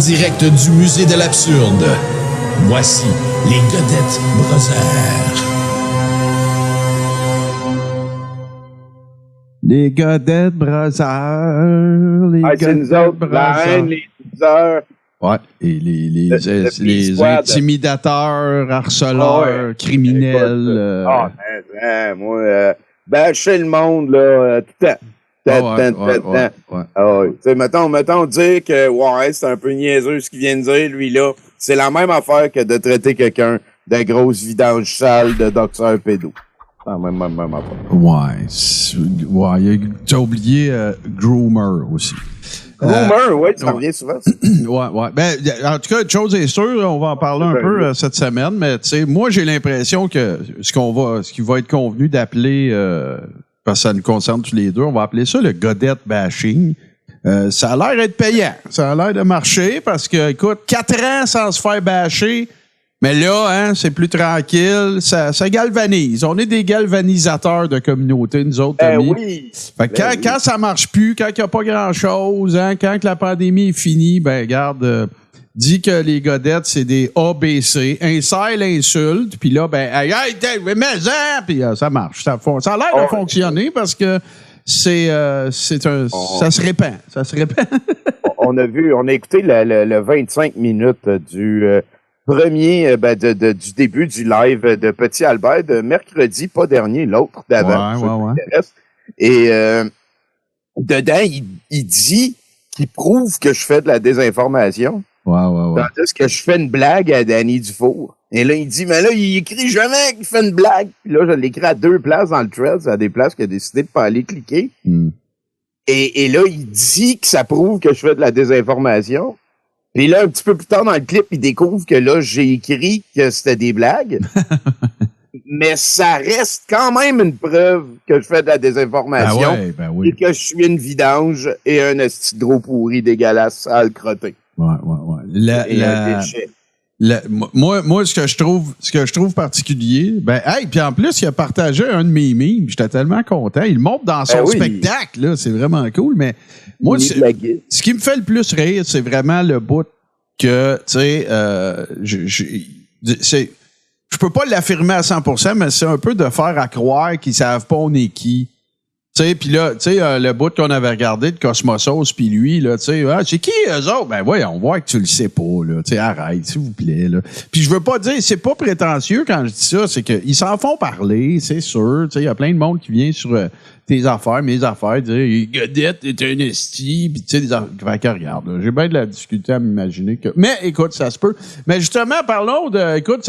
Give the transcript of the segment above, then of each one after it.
direct du musée de l'absurde, voici les Godette Brothers. Les Godette Brothers, les c'est nous autres, la haine, les teasers. Ouais, et les intimidateurs, harceleurs, criminels. Moi, bâcher le monde, là, tout le temps. Mettons dire que, c'est un peu niaiseux ce qu'il vient de dire, lui, là. C'est la même affaire que de traiter quelqu'un de grosse vidange sale de docteur pédo. C'est la même affaire. Ouais. T'as oublié Groomer aussi. Groomer, ça revient souvent. Ouais. Ben, en tout cas, une chose est sûre, on va en parler un peu cette semaine, mais tu sais, moi, j'ai l'impression que ce qui va être convenu d'appeler, parce que ça nous concerne tous les deux, on va appeler ça le Godette bashing. Ça a l'air d'être payant. Ça a l'air de marcher parce que, écoute, 4 ans sans se faire bâcher, mais là, c'est plus tranquille. Ça galvanise. On est des galvanisateurs de communauté, nous autres, amis. Oui. Fait que quand ça marche plus, quand il n'y a pas grand-chose, quand la pandémie est finie, regarde, dit que les Godettes, c'est des ABC. Incel, insulte, puis là, puis ça marche. Ça a l'air de fonctionner parce que ça se répand. Ça se répand. on a écouté le 25 minutes du premier, du début du live de Petit Albert de mercredi, pas dernier, l'autre d'avant. Ouais. Et dedans, il dit qu'il prouve que je fais de la désinformation. Ouais. Tandis que je fais une blague à Danny Dufour. Et là, il dit, mais là, il écrit jamais qu'il fait une blague. Puis là, je l'écris à 2 places dans le thread, à des places qu'il a décidé de pas aller cliquer. Et là, il dit que ça prouve que je fais de la désinformation. Puis là, un petit peu plus tard dans le clip, il découvre que là, j'ai écrit que c'était des blagues. Mais ça reste quand même une preuve que je fais de la désinformation. Ben oui. Et que je suis une vidange et un esti de gros pourri dégueulasse, sale, crotté. Ouais. Moi, ce que je trouve particulier, puis en plus, il a partagé un de mes memes. J'étais tellement content. Il le montre dans son spectacle, là. C'est vraiment cool. Mais moi, ce qui me fait le plus rire, c'est vraiment le bout que, tu sais, je peux pas l'affirmer à 100%, mais c'est un peu de faire à croire qu'ils savent pas on est qui. Tu sais, puis là, tu sais, le bout qu'on avait regardé de Cosmosos puis lui, là, tu sais, c'est qui eux autres? Ben voyons, on voit que tu le sais pas, là. Tu sais, arrête, s'il vous plaît, là. Puis je veux pas dire, c'est pas prétentieux quand je dis ça, c'est qu'ils s'en font parler, c'est sûr. Tu sais, il y a plein de monde qui vient sur tes affaires, mes affaires, dire Godette est un esti, puis tu sais, des affaires. Fait que regarde, là, j'ai bien de la difficulté à m'imaginer que. Mais écoute, ça se peut. Mais justement, parlons de. Écoute,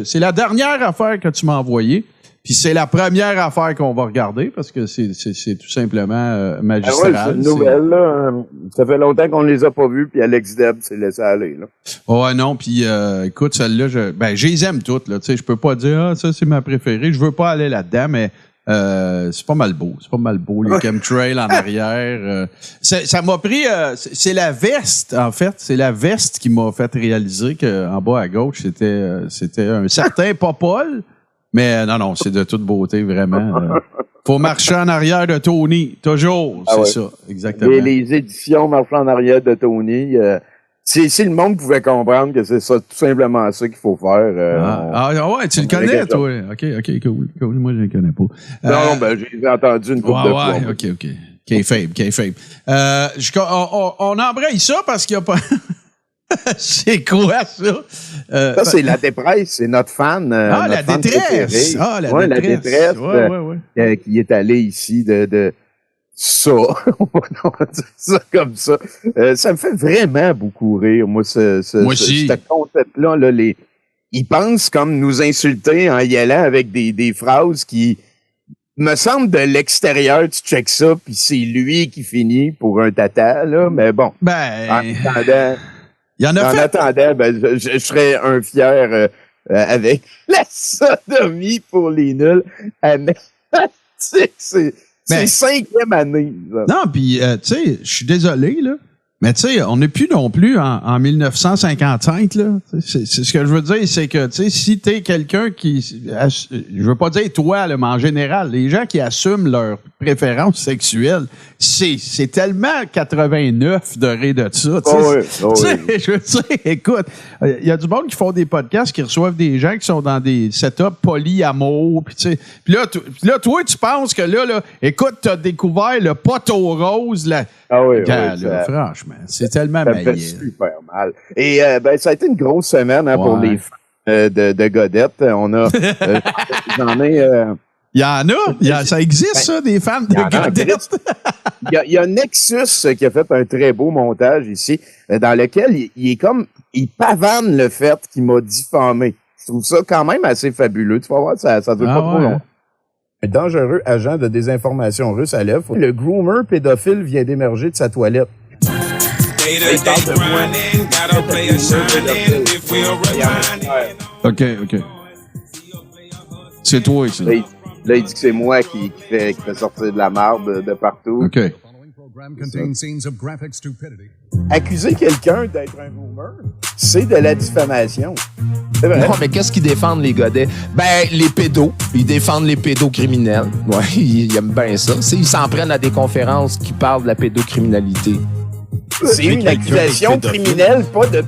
c'est la dernière affaire que tu m'as envoyée. Puis c'est la première affaire qu'on va regarder parce que c'est tout simplement magistral. C'est une nouvelle, là. Ça fait longtemps qu'on ne les a pas vus, puis Alex Deb s'est laissé aller, là. Ouais, non, puis écoute, celle-là, je les aime toutes, là. Tu sais, je peux pas dire, ça, c'est ma préférée. Je veux pas aller là-dedans, mais c'est pas mal beau. C'est pas mal beau, les chemtrails en arrière. Ça m'a pris... c'est la veste, en fait. C'est la veste qui m'a fait réaliser qu'en bas à gauche, c'était un certain Popol. Mais non, c'est de toute beauté, vraiment. Faut marcher en arrière de Tony, toujours. Ça, exactement. Les éditions marchant en arrière de Tony, si le monde pouvait comprendre que c'est ça, tout simplement ça qu'il faut faire. Ouais, tu le connais, toi. OK, cool. Moi, je ne le connais pas. Non, j'ai entendu une couple de fois. OK. K-Fame. On embraye ça parce qu'il n'y a pas... C'est quoi, ça? Ça, c'est la dépresse, c'est notre fan. La détresse! La détresse. Ouais. Qui est allé ici de ça. On va dire ça comme ça. Ça me fait vraiment beaucoup rire, moi, ce concept-là. Là, ils pensent comme nous insulter en y allant avec des phrases qui me semblent de l'extérieur, tu checkes ça, puis c'est lui qui finit pour un tata, là. Mais bon. Il y en a En attendant, je serais un fier avec la sodomie pour les nuls. C'est 5e année. Non, puis, tu sais, je suis désolé, là, Mais tu sais, on n'est plus non plus en 1955, là. C'est ce que je veux dire, c'est que, tu sais, si t'es quelqu'un qui... Je veux pas dire toi, là, mais en général, les gens qui assument leur préférence sexuelle, c'est tellement 89 de rire de ça, tu sais. Je veux dire, écoute, il y a du monde qui font des podcasts qui reçoivent des gens qui sont dans des setups polyamour, puis tu sais. Puis là, toi, tu penses que là, écoute, t'as découvert le poteau rose, là. Franchement, c'est tellement ça fait super mal. Et ça a été une grosse semaine pour les fans de Godette. On a j'en ai il y en a, ça existe ça, des fans de Godette. Il y a Nexus qui a fait un très beau montage ici, dans lequel il pavane le fait qu'il m'a diffamé. Je trouve ça quand même assez fabuleux. Tu vas voir, ça dure pas trop long. Un dangereux agent de désinformation russe à l'œuvre. Le groomer pédophile vient d'émerger de sa toilette. OK. C'est toi, ici. Là, il dit que c'est moi qui fait sortir de la marde de partout. OK. Accuser quelqu'un d'être un groomer, c'est de la diffamation. C'est vrai. Non, mais qu'est-ce qu'ils défendent, les Godets? Ben, les pédos. Ils défendent les pédocriminels. Ouais, ils aiment bien ça. Ils s'en prennent à des conférences qui parlent de la pédocriminalité. C'est une accusation criminelle, pas de preuve.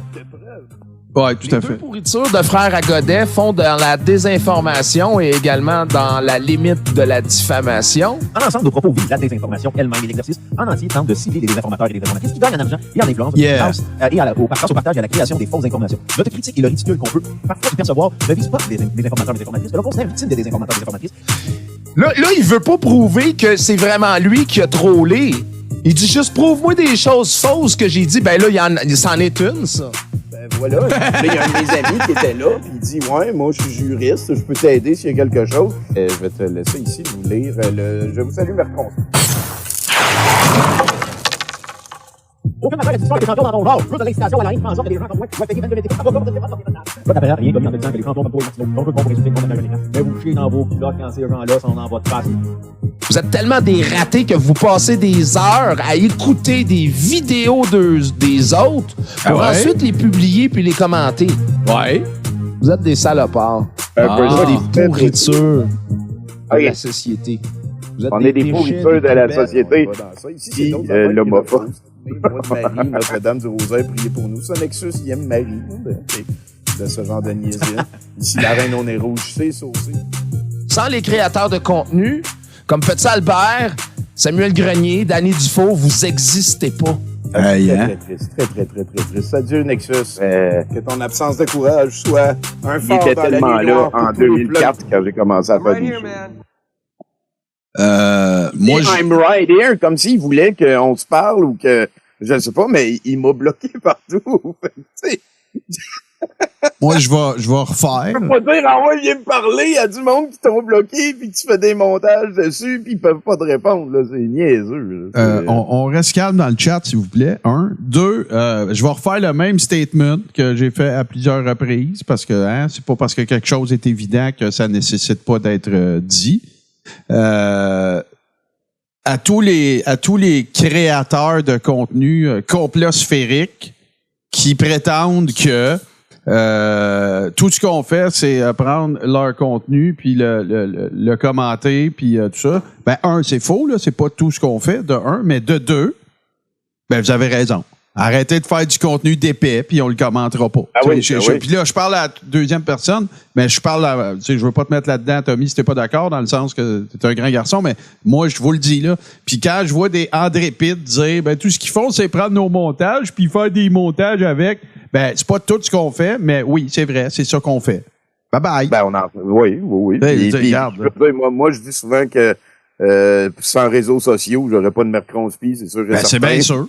Oui, tout à fait. Les deux pourritures de frères à Godet font dans la désinformation et également dans la limite de la diffamation. En ensemble, nos propos visent la désinformation elle-même et l'exercice en entier tente de cibler les désinformateurs et les désinformatrices qui gagnent en argent et en influence au partage et à la création des fausses informations. Notre critique et le ridicule qu'on peut parfois percevoir ne visent pas les désinformateurs et les désinformatrices, mais l'on considère victime des désinformateurs et des désinformatrices. Là, il veut pas prouver que c'est vraiment lui qui a trollé. Il dit juste, prouve-moi des choses fausses que j'ai dit. Ben là, il s'en est une, ça. Voilà. Là, il y a un de mes amis qui était là, puis il dit « Ouais, moi, je suis juriste, je peux t'aider s'il y a quelque chose. » Je vais te laisser ici vous lire Je vous salue, Mercon. Aucun affaire d'histoire des champions dans ton genre. Plus de l'incitation à la réinvention que des gens comme moi qui doivent payer 22 métiers. Pas d'affaire, rien commis en te disant que les champions comme toi et Maximo, on veut pas pour résulter contre un écran. Mais vous chiez dans vos culottes quand ces gens-là sont dans votre face. Vous êtes tellement des ratés que vous passez des heures à écouter des vidéos des autres pour ensuite les publier puis les commenter. Ouais. Vous êtes des salopards. Des pourritures de la société. On est des pourritures de la société. Ici, l'homophobe. Marie, Notre-Dame du Rosaire, priez pour nous. Ça, Nexus, il aime Marie. De ce genre de niaiserie. Ici, la reine au nez rouge, c'est saucé. Sans les créateurs de contenu, comme Petit Albert, Samuel Grenier, Danny Dufault, vous existez pas. Très triste. Adieu, Nexus. Que ton absence de courage soit un phare il était dans la tellement nuit là noire en 2004 quand j'ai commencé à faire des choses. Moi, I'm right here, comme s'il voulait qu'on se parle ou que, je sais pas, mais il m'a bloqué partout. moi, je vais refaire. Je peux pas dire, viens me parler, il y a du monde qui t'ont bloqué, puis tu fais des montages dessus, puis ils peuvent pas te répondre, là. C'est niaiseux, là. On reste calme dans le chat, s'il vous plaît. 1. 2, je vais refaire le même statement que j'ai fait à plusieurs reprises, parce que, c'est pas parce que quelque chose est évident que ça nécessite pas d'être dit. À tous les créateurs de contenu complosphérique qui prétendent que tout ce qu'on fait, c'est prendre leur contenu puis le commenter puis tout ça. Ben 1, c'est faux, là, c'est pas tout ce qu'on fait, de 1, mais de 2, ben vous avez raison. Arrêtez de faire du contenu d'épais, puis on le commentera pas. Puis là, je parle à la deuxième personne, mais je parle je veux pas te mettre là-dedans, Tommy, si t'es pas d'accord, dans le sens que t'es un grand garçon, mais moi, je vous le dis, là. Puis quand je vois des André Pitt dire, ben, tout ce qu'ils font, c'est prendre nos montages, puis faire des montages avec, ben, c'est pas tout ce qu'on fait, mais oui, c'est vrai, c'est ça qu'on fait. Bye bye. Ben, oui. Regarde, moi, je dis souvent que, sans réseaux sociaux, j'aurais pas de mercronspi, c'est sûr. C'est bien sûr.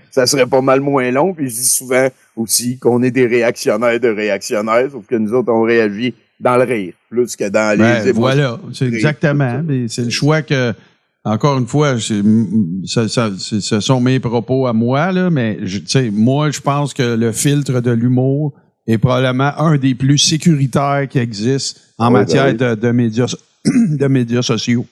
Ça serait pas mal moins long. Puis je dis souvent aussi qu'on est des réactionnaires de réactionnaires, sauf que nous autres, on réagit dans le rire, plus que dans les émotions. Voilà, c'est exactement. C'est le choix que, encore une fois, ce sont mes propos à moi, là, mais moi, je pense que le filtre de l'humour est probablement un des plus sécuritaires qui existent en matière de médias sociaux.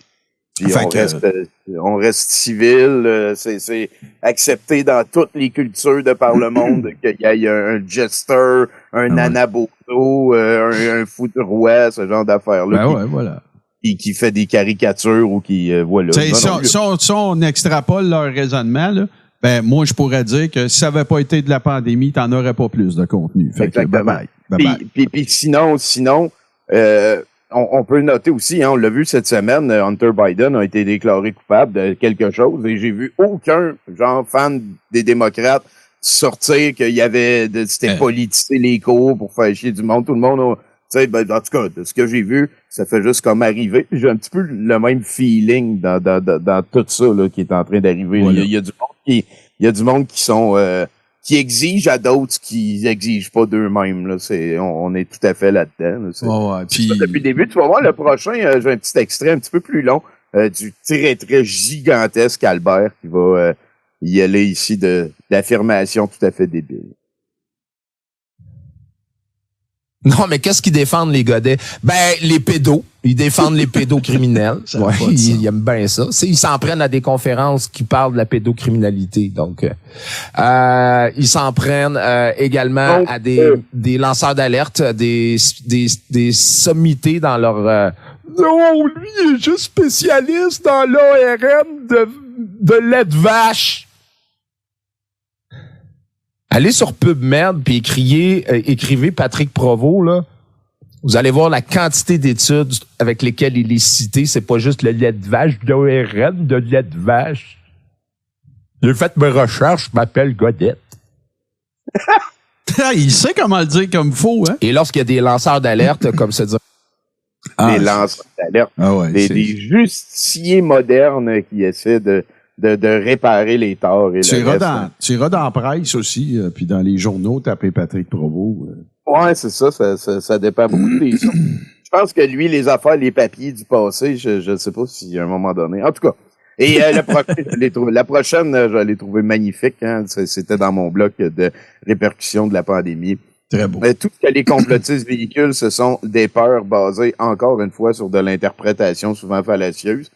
Puis on reste civil, c'est accepté dans toutes les cultures de par le monde qu'il y a un jester, un anaboto, un fou de roi, ce genre d'affaires-là. Voilà. Qui fait des caricatures ou qui voilà. Si on extrapole leur raisonnement, là, ben moi je pourrais dire que si ça n'avait pas été de la pandémie, t'en aurais pas plus de contenu. Fait exactement. Que, bye-bye. Puis sinon, on peut noter aussi, hein, on l'a vu cette semaine, Hunter Biden a été déclaré coupable de quelque chose et j'ai vu aucun fan des démocrates sortir qu'il y avait c'était politisé les cours pour faire chier du monde. Tout le monde en tout cas, de ce que j'ai vu, ça fait juste comme arriver. J'ai un petit peu le même feeling dans tout ça là, qui est en train d'arriver. Voilà. Il y a du monde qui sont qui exigent à d'autres qui exigent pas d'eux-mêmes. Là. On est tout à fait là-dedans. Là. Puis depuis le début, tu vas voir le prochain, j'ai un petit extrait un petit peu plus long du très, très gigantesque Albert qui va y aller ici d'affirmations tout à fait débiles. Non, mais qu'est-ce qu'ils défendent, les Godets? Ben, les pédos. Ils défendent les pédocriminels. Ouais, ils aiment bien ça. Ils s'en prennent à des conférences qui parlent de la pédocriminalité. Donc, ils s'en prennent également à des lanceurs d'alerte, des sommités dans leur... Non, lui, il est juste spécialiste dans l'ARN de lait de vache. Allez sur PubMed puis écrivez Patrick Provost, là. Vous allez voir la quantité d'études avec lesquelles il est cité. C'est pas juste le lait de vache, l'ARN de lait de vache. J'ai fait mes recherches, je m'appelle Godette. Il sait comment le dire comme faux, hein? Et lorsqu'il y a des lanceurs d'alerte, comme ça dit. Des lanceurs d'alerte. Des justiciers modernes qui essaient de réparer les torts. Et tu iras dans la presse aussi, puis dans les journaux, taper Patrick Provost. Ouais, c'est ça dépend beaucoup des choses. Je pense que lui, les affaires, les papiers du passé, je ne sais pas si à un moment donné. En tout cas. Et la prochaine, je l'ai trouvé magnifique. Hein, c'était dans mon bloc de répercussions de la pandémie. Très beau. Tout ce que les complotistes véhiculent, ce sont des peurs basées, encore une fois, sur de l'interprétation souvent fallacieuse.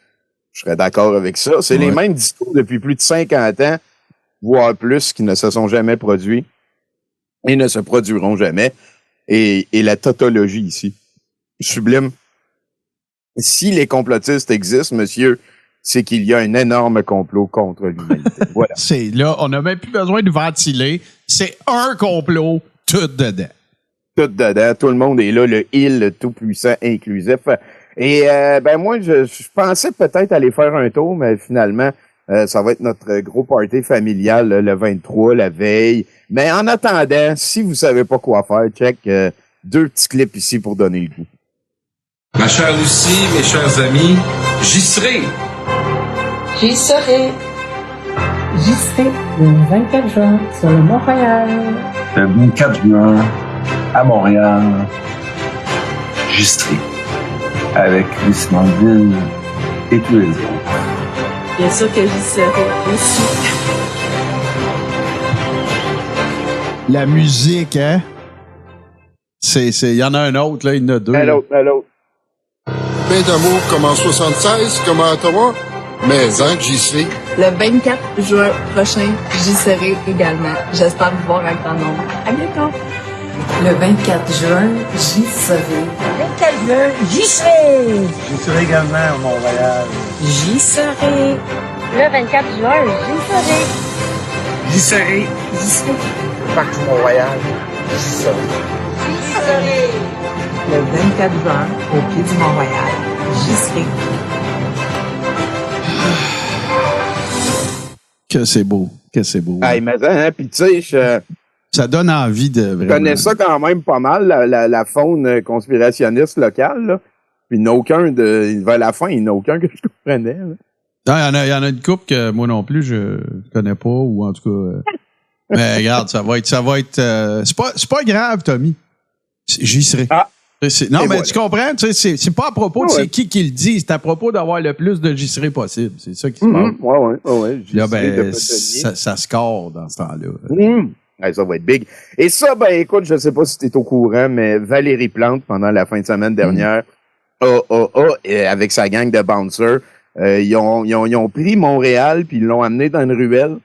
Je serais d'accord avec ça. C'est les mêmes discours depuis plus de 50 ans, voire plus, qui ne se sont jamais produits et ne se produiront jamais. Et la tautologie ici, sublime. Si les complotistes existent, monsieur, c'est qu'il y a un énorme complot contre l'humanité. Voilà. Là, on n'a même plus besoin de ventiler. C'est un complot, tout dedans. Tout dedans. Tout le monde est là, le il tout-puissant inclusif. Et moi, je pensais peut-être aller faire un tour, mais finalement, ça va être notre gros party familial le 23, la veille. Mais en attendant, si vous savez pas quoi faire, check 2 petits clips ici pour donner le goût. Ma chère Lucie, mes chers amis, j'y serai. J'y serai. J'y serai le 24 juin sur le Mont-Royal. Le 24 juin à Montréal. J'y serai. Avec Lucie Mandeville et tous les autres. Bien sûr que j'y serai aussi. La musique, hein? Il y en a un autre, là, il y en a 2. Un autre. Plein d'amour comme en 76, comme à Ottawa, mais j'y serai. Le 24 juin prochain, j'y serai également. J'espère vous voir à grand nombre. À bientôt! Le 24 juin, j'y serai. Le 24 juin, j'y serai. J'y serai également à Montréal. J'y serai. Le 24 juin, j'y serai. J'y serai. J'y serai. Parc du Mont-Royal. J'y serai. J'y serai. Le 24 juin, au pied du Mont-Royal, j'y serai. Que c'est beau. Ah, mais hein, puis tu sais, ça donne envie de vraiment... Je connais ça quand même pas mal, la faune conspirationniste locale, là. Puis il n'y en a aucun vers la fin, il n'y en a aucun que je comprenais, là. Non, il y en a une couple que moi non plus, je connais pas, ou en tout cas... mais regarde, ça va être c'est pas grave, Tommy. J'y serai. Ah. Non, mais voilà. Tu comprends? Tu sais, c'est pas à propos de c'est qui le dit, c'est à propos d'avoir le plus de j'y serai possible. C'est ça qui se passe. Ouais. Là, ben, ça score dans ce temps-là. Ouais, ça va être big. Et ça, ben, écoute, je sais pas si tu es au courant, mais Valérie Plante, pendant la fin de semaine dernière, avec sa gang de bouncers, Ils ont pris Montréal, puis ils l'ont amené dans une ruelle.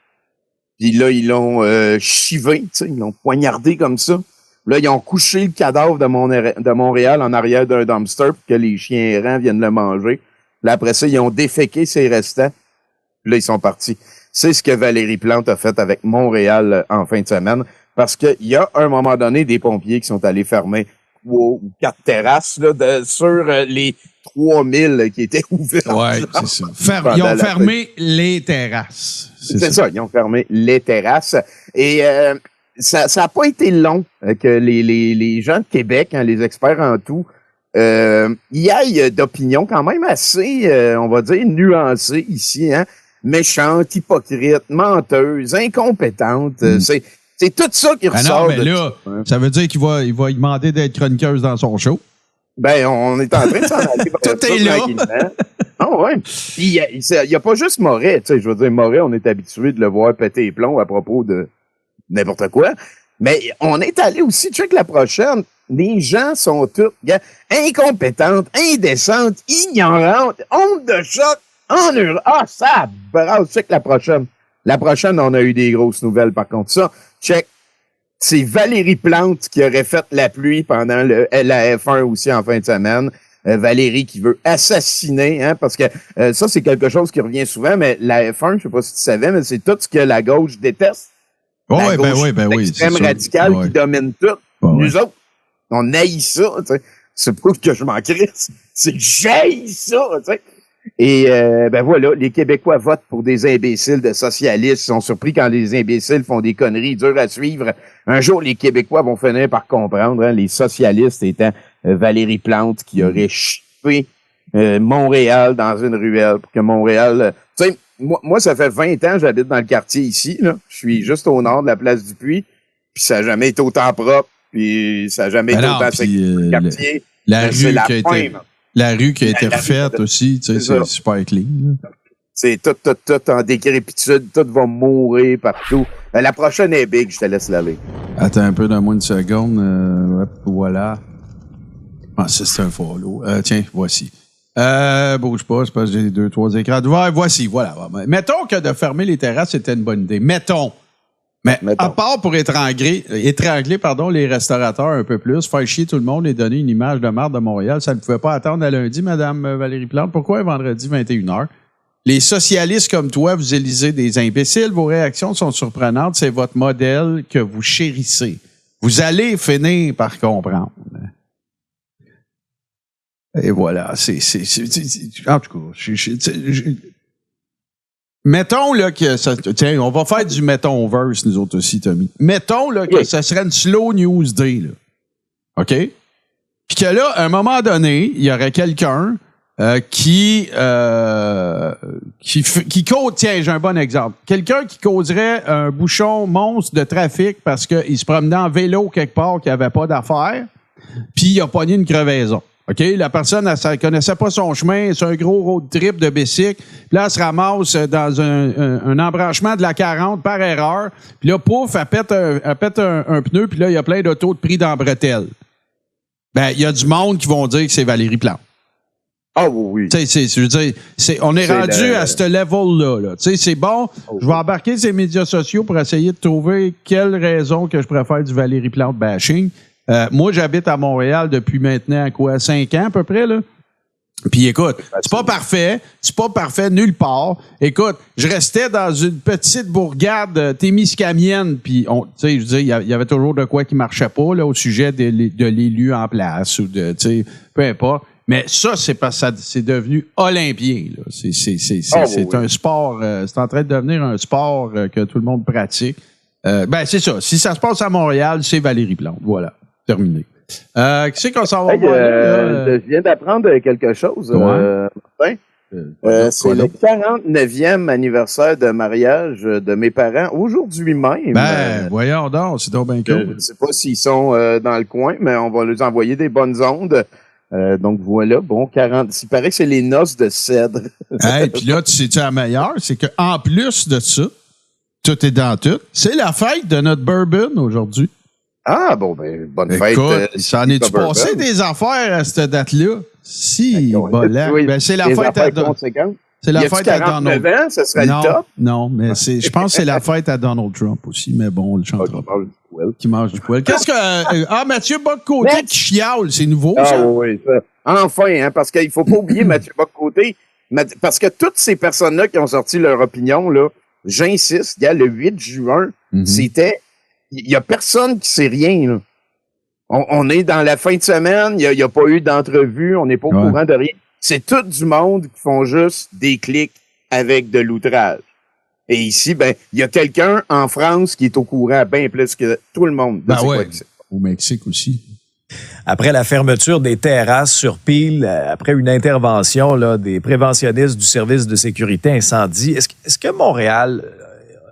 Puis là, ils l'ont chivé, tu sais, ils l'ont poignardé comme ça. Là, ils ont couché le cadavre de Montréal en arrière d'un dumpster pour que les chiens errants viennent le manger. Là, après ça, ils ont déféqué ses restants. Puis là, ils sont partis. C'est ce que Valérie Plante a fait avec Montréal en fin de semaine. Parce qu'il y a, à un moment donné, des pompiers qui sont allés fermer 3 ou 4 terrasses là, sur les 3000 qui étaient ouvertes. Ouais, c'est ça. Ils ont fermé les terrasses. C'est ça, ils ont fermé les terrasses. Et ça a pas été long que les gens de Québec, hein, les experts en tout, y aillent d'opinion quand même assez, on va dire, nuancée ici, hein, méchante, hypocrite, menteuse, incompétente. C'est tout ça qui ressort. Non, mais là, ça veut dire qu'il va lui demander d'être chroniqueuse dans son show. Ben, on est en train de s'en aller. Tout est là. Ah ouais. Il y a pas juste Moret, tu sais, je veux dire, Moret, on est habitué de le voir péter les plombs à propos de n'importe quoi. Mais on est allé aussi, check la prochaine. Les gens sont tous incompétentes, indécentes, ignorantes, honte de choc, ça brasse. Check la prochaine. La prochaine, on a eu des grosses nouvelles par contre. Ça, check. C'est Valérie Plante qui aurait fait la pluie pendant la F1 aussi en fin de semaine. Valérie qui veut assassiner, hein, parce que ça, c'est quelque chose qui revient souvent, mais la F1, je sais pas si tu savais, mais c'est tout ce que la gauche déteste. L'extrême radicale qui domine tout. Nous autres, on haït ça, tu sais. C'est pas que je m'en crisse, c'est que j'haïs ça, tu sais. Et ben voilà, les Québécois votent pour des imbéciles de socialistes. Ils sont surpris quand les imbéciles font des conneries dures à suivre. Un jour, les Québécois vont finir par comprendre, hein, les socialistes étant Valérie Plante qui aurait chipé Montréal dans une ruelle pour que Montréal... tu sais, moi, ça fait 20 ans que j'habite dans le quartier ici. Là. Je suis juste au nord de la place du Puy. Puis ça n'a jamais été autant propre. Puis ça n'a jamais été autant sécuritaire le quartier. La rue qui a été refaite aussi, tu sais, c'est super clean. C'est tout en décrépitude, tout va mourir partout. La prochaine est big, je te laisse l'aller. Attends un peu, donne-moi une seconde. Voilà. Ah, c'est un follow. Tiens, voici. Bouge pas, c'est parce que j'ai 2-3 écrans. Ouais, voici, voilà. Mettons que de fermer les terrasses, c'était une bonne idée. Mettons. Mais à part pour étrangler les restaurateurs un peu plus, faire chier tout le monde et donner une image de marde de Montréal, ça ne pouvait pas attendre à lundi, Madame Valérie Plante. Pourquoi vendredi 21h? Les socialistes comme toi, vous élisez des imbéciles, vos réactions sont surprenantes, c'est votre modèle que vous chérissez. Vous allez finir par comprendre. Et voilà, en tout cas, mettons là que ça, tiens, on va faire du mettons-verse nous autres aussi, Tommy. Mettons là que ça serait une slow news day, là. OK? Puis que là, à un moment donné, il y aurait quelqu'un qui cause, tiens, j'ai un bon exemple. Quelqu'un qui causerait un bouchon monstre de trafic parce qu'il se promenait en vélo quelque part qui avait pas d'affaires, puis il a pogné une crevaison. OK? La personne, elle connaissait pas son chemin, c'est un gros road trip de bicycle. Puis là, elle se ramasse dans un embranchement de la 40 par erreur. Puis là, pouf, elle pète un pneu, puis là, il y a plein d'autos de prix dans la bretelle. Ben, il y a du monde qui vont dire que c'est Valérie Plante. Ah oui. Tu sais, je veux dire, on est rendu à ce level-là. Là. Tu sais, c'est bon. Je vais embarquer ces médias sociaux pour essayer de trouver quelle raison que je préfère du Valérie Plante bashing. Moi, j'habite à Montréal depuis maintenant, 5 ans à peu près, là. Puis écoute, c'est pas parfait nulle part. Écoute, je restais dans une petite bourgade témiscamienne, puis tu sais, je veux dire, il y avait toujours de quoi qui marchait pas là au sujet de l'élu en place ou de, tu sais, peu importe. Mais ça, c'est parce que c'est devenu olympien, là. C'est un sport, c'est en train de devenir un sport que tout le monde pratique. Ben c'est ça. Si ça se passe à Montréal, c'est Valérie Plante. Voilà. Terminé. Qui c'est qu'on s'en va voir? Je viens d'apprendre quelque chose. Martin. C'est le 49e anniversaire de mariage de mes parents aujourd'hui même. Ben, voyons donc, c'est donc bien cool. Je ne sais pas s'ils sont dans le coin, mais on va leur envoyer des bonnes ondes. Donc voilà, bon, 40. Il paraît que c'est les noces de cèdre. Hey, puis là, tu sais-tu la meilleure? C'est qu'en plus de ça, tout est dans tout. C'est la fête de notre bourbon aujourd'hui. Ah, bon, ben, bonne fête. Écoute, ça en est-tu passé des affaires à cette date-là? Si, oui, ben, c'est la fête conséquentes. C'est la fête à Donald Trump. Ans, ça serait le top. Non, mais je pense que c'est la fête à Donald Trump aussi, mais bon, on le chantera pas. Qui mange du poil. Qu'est-ce que... Mathieu Bock-Côté qui chiale, c'est nouveau, ça? Oui, ça. Enfin, parce qu'il faut pas oublier Mathieu Bock-Côté, parce que toutes ces personnes-là qui ont sorti leur opinion, là, j'insiste, le 8 juin, c'était... Il y a personne qui sait rien, là. On est dans la fin de semaine, il y a pas eu d'entrevue, on n'est pas au courant de rien. C'est tout du monde qui font juste des clics avec de l'outrage. Et ici, il y a quelqu'un en France qui est au courant bien plus que tout le monde. Au Mexique aussi. Après la fermeture des terrasses sur Peel, après une intervention là, des préventionnistes du service de sécurité incendie, est-ce que Montréal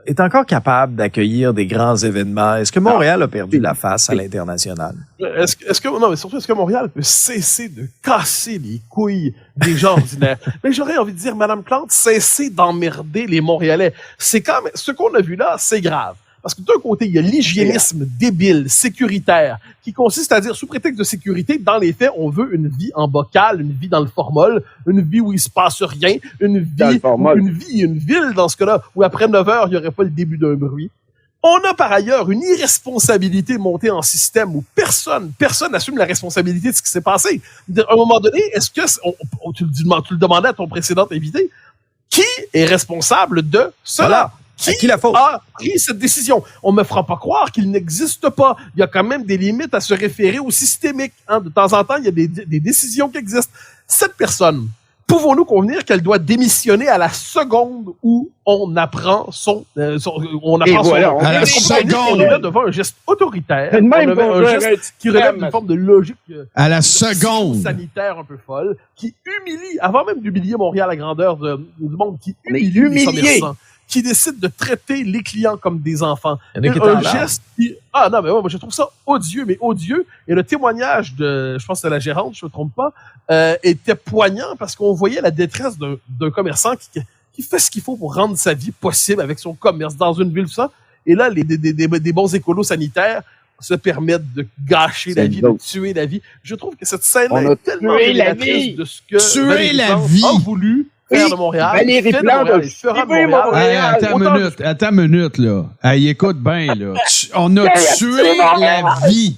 est encore capable d'accueillir des grands événements? Est-ce que Montréal a perdu la face à l'international? Est-ce que Montréal peut cesser de casser les couilles des gens ordinaires? Mais j'aurais envie de dire, Madame Plante, cessez d'emmerder les Montréalais. C'est quand même, ce qu'on a vu là, c'est grave. Parce que d'un côté, il y a l'hygiénisme débile, sécuritaire, qui consiste à dire, sous prétexte de sécurité, dans les faits, on veut une vie en bocal, une vie dans le formol, une vie où il se passe rien, une ville dans ce cas-là, où après 9 heures, il n'y aurait pas le début d'un bruit. On a par ailleurs une irresponsabilité montée en système où personne n'assume la responsabilité de ce qui s'est passé. À un moment donné, est-ce que, tu le demandais à ton précédent invité, qui est responsable de cela? Voilà. Qui a pris cette décision? On me fera pas croire qu'il n'existe pas. Il y a quand même des limites à se référer au systémique. Hein. De temps en temps, il y a des décisions qui existent. Cette personne, pouvons-nous convenir qu'elle doit démissionner à la seconde où on apprend on apprend son à la seconde. On est là devant un geste autoritaire. Un geste qui relève d'une forme de logique à la seconde sanitaire un peu folle, qui humilie, avant même d'humilier Montréal à la grandeur du monde, qui humilie les commerçants, qui décide de traiter les clients comme des enfants. Un geste qui... Ah non, mais moi je trouve ça odieux, mais odieux. Et le témoignage de, je pense que c'est la gérante, je me trompe pas, était poignant parce qu'on voyait la détresse d'un commerçant qui fait ce qu'il faut pour rendre sa vie possible avec son commerce dans une ville, tout ça. Et là, des bons écolos sanitaires se permettent de gâcher la vie, de tuer la vie. Je trouve que cette scène-là est tellement révélatrice de ce que tuer la vie a voulu faire de Montréal. Valérie Plante Attends une minute, là. Hey, écoute bien, là. On a tué la vie.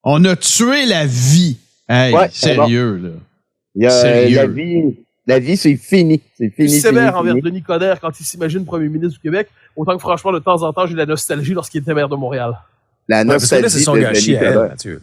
On a tué la vie. Hey, sérieux, là. Sérieux. La vie, c'est fini. C'est fini. Sévère envers Denis Coderre quand il s'imagine premier ministre du Québec. Autant que franchement, de temps en temps, j'ai de la nostalgie lorsqu'il était maire de Montréal. La nostalgie, c'est son gâchis à elle, Mathieu.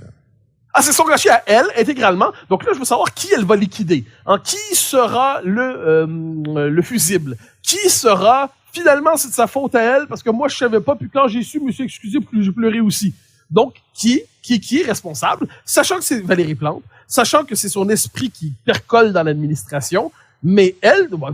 Ah, c'est son gâchis à elle, intégralement. Donc là, je veux savoir qui elle va liquider. Qui sera le fusible? Qui sera, finalement, c'est de sa faute à elle, parce que moi, je savais pas, puis quand j'ai su, je me suis excusé, puis j'ai pleuré aussi. Donc, qui est responsable? Sachant que c'est Valérie Plante, sachant que c'est son esprit qui percole dans l'administration, mais elle, de mon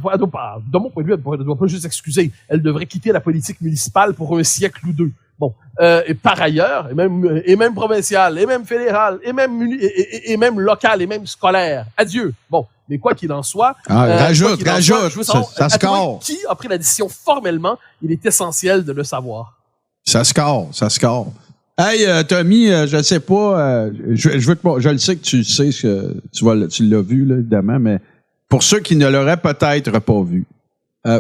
point de vue, elle ne doit pas juste s'excuser. Elle devrait quitter la politique municipale pour un siècle ou deux. Bon, et par ailleurs, et même provincial, et même fédéral, et même local, et même scolaire. Adieu. Bon, mais quoi qu'il en soit, rajoute, ça score. Qui a pris la décision formellement? Il est essentiel de le savoir. Ça score. Hey, Tommy, je sais pas, je le sais que tu sais que tu l'as vu là, évidemment, mais pour ceux qui ne l'auraient peut-être pas vu.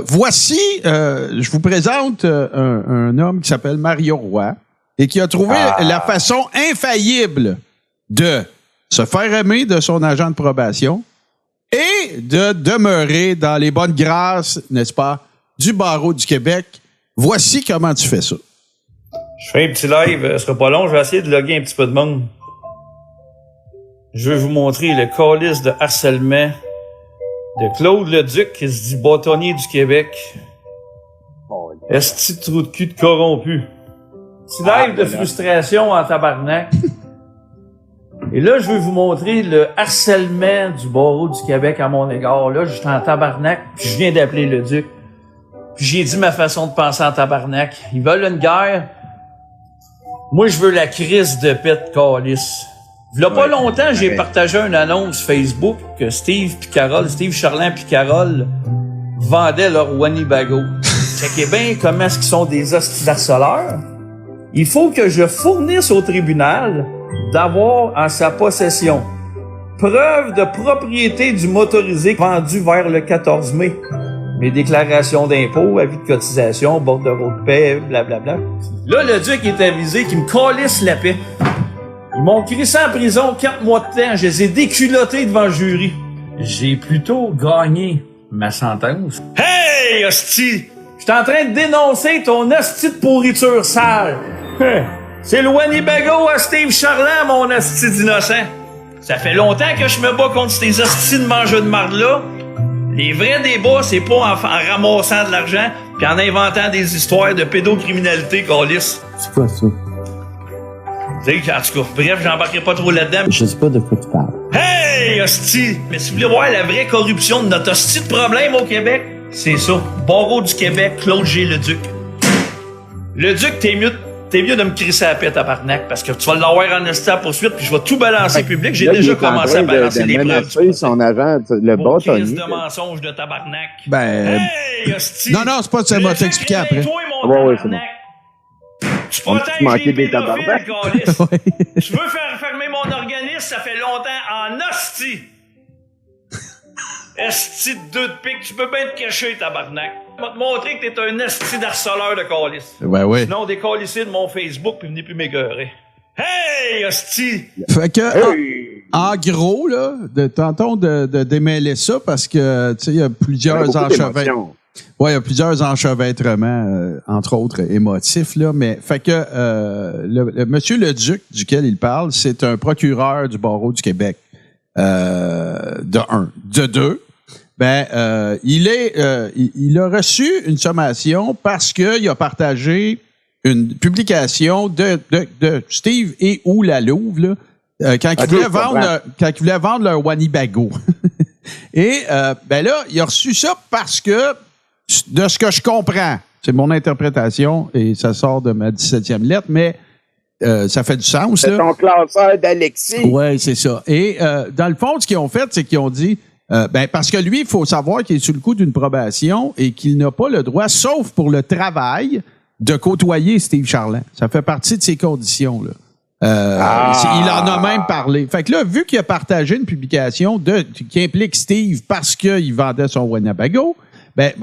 Voici, je vous présente un homme qui s'appelle Mario Roy et qui a trouvé la façon infaillible de se faire aimer de son agent de probation et de demeurer dans les bonnes grâces, n'est-ce pas, du barreau du Québec. Voici comment tu fais ça. Je fais un petit live, ce sera pas long, je vais essayer de loguer un petit peu de monde. Je vais vous montrer le calice de harcèlement de Claude Leduc, qui se dit bâtonnier du Québec. Esti trou de cul de corrompu. Petit live de frustration en tabarnak. Et là, je vais vous montrer le harcèlement du barreau du Québec à mon égard. Là, je suis en tabarnak, puis je viens d'appeler Leduc. Puis j'ai dit ma façon de penser en tabarnak. Ils veulent une guerre. Moi, je veux la crise de pète calice. V'là pas longtemps, j'ai partagé une annonce Facebook que Steve Charland puis Carole vendaient leur Winnebago. Checkez bien comment est-ce qu'ils sont des hosties harceleurs. Il faut que je fournisse au tribunal d'avoir en sa possession Preuve de propriété du motorisé vendu vers le 14 mai. Mes déclarations d'impôts, avis de cotisation, bordereau de paix, blablabla. Là, le duc est avisé qu'il me calisse la paix. Ils m'ont crissé en prison 4 mois de temps. Je les ai déculottés devant le jury. J'ai plutôt gagné ma sentence. Hey, hostie! Je suis en train de dénoncer ton hostie de pourriture sale. C'est le Winnebago à Steve Charland, mon hostie d'innocent. Ça fait longtemps que je me bats contre ces hosties de mangeux de marde-là. Les vrais débats, c'est pas en ramassant de l'argent pis en inventant des histoires de pédocriminalité, câlisse. C'est quoi ça? Tu sais, en tout cas, bref, j'embarquerai pas trop là-dedans. Je sais pas de quoi tu parles. Hey, hostie! Mais si vous voulez voir la vraie corruption de notre hostie de problème au Québec, c'est ça. Barreau du Québec, Claude G. Leduc. Leduc, t'es mieux de me crisser à la paix, tabarnak, parce que tu vas l'avoir en hostie à poursuite, puis je vais tout balancer public. J'ai déjà commencé à balancer les preuves. Son agent, le bâtonnier. De mensonge de tabarnak. Ben. Hey, hostie! Non, c'est pas ça, m'a t'expliquer après. Ouais, c'est bon. Tu protèges les pédophiles, câlisse. Je veux faire fermer mon organisme, ça fait longtemps, en hostie. Esti de deux de pique, tu peux bien te cacher, tabarnak. Je vais te montrer que t'es un esti d'harceleur de câlisse. Ben oui. Sinon, décalissez de mon Facebook puis venez plus m'écœurer. Hey, hostie! Fait que, en gros, là, tentons de démêler ça parce que, tu sais, il y a plusieurs enchevêtrements. Ouais, il y a plusieurs enchevêtrements, entre autres émotifs, là, mais fait que le monsieur Leduc, duquel il parle, c'est un procureur du barreau du Québec. De un. De deux, il a reçu une sommation parce qu'il a partagé une publication de Steve et ou la Louve, là, quand il voulait vendre leur Winnebago. Et là, il a reçu ça parce que, de ce que je comprends, c'est mon interprétation et ça sort de ma 17e lettre, mais ça fait du sens. C'est ton classeur d'Alexis. Oui, c'est ça. Et dans le fond, ce qu'ils ont fait, c'est qu'ils ont dit, parce que lui, il faut savoir qu'il est sous le coup d'une probation et qu'il n'a pas le droit, sauf pour le travail, de côtoyer Steve Charland. Ça fait partie de ses conditions, là. Il en a même parlé. Fait que là, vu qu'il a partagé une publication qui implique Steve parce qu'il vendait son Winnebago,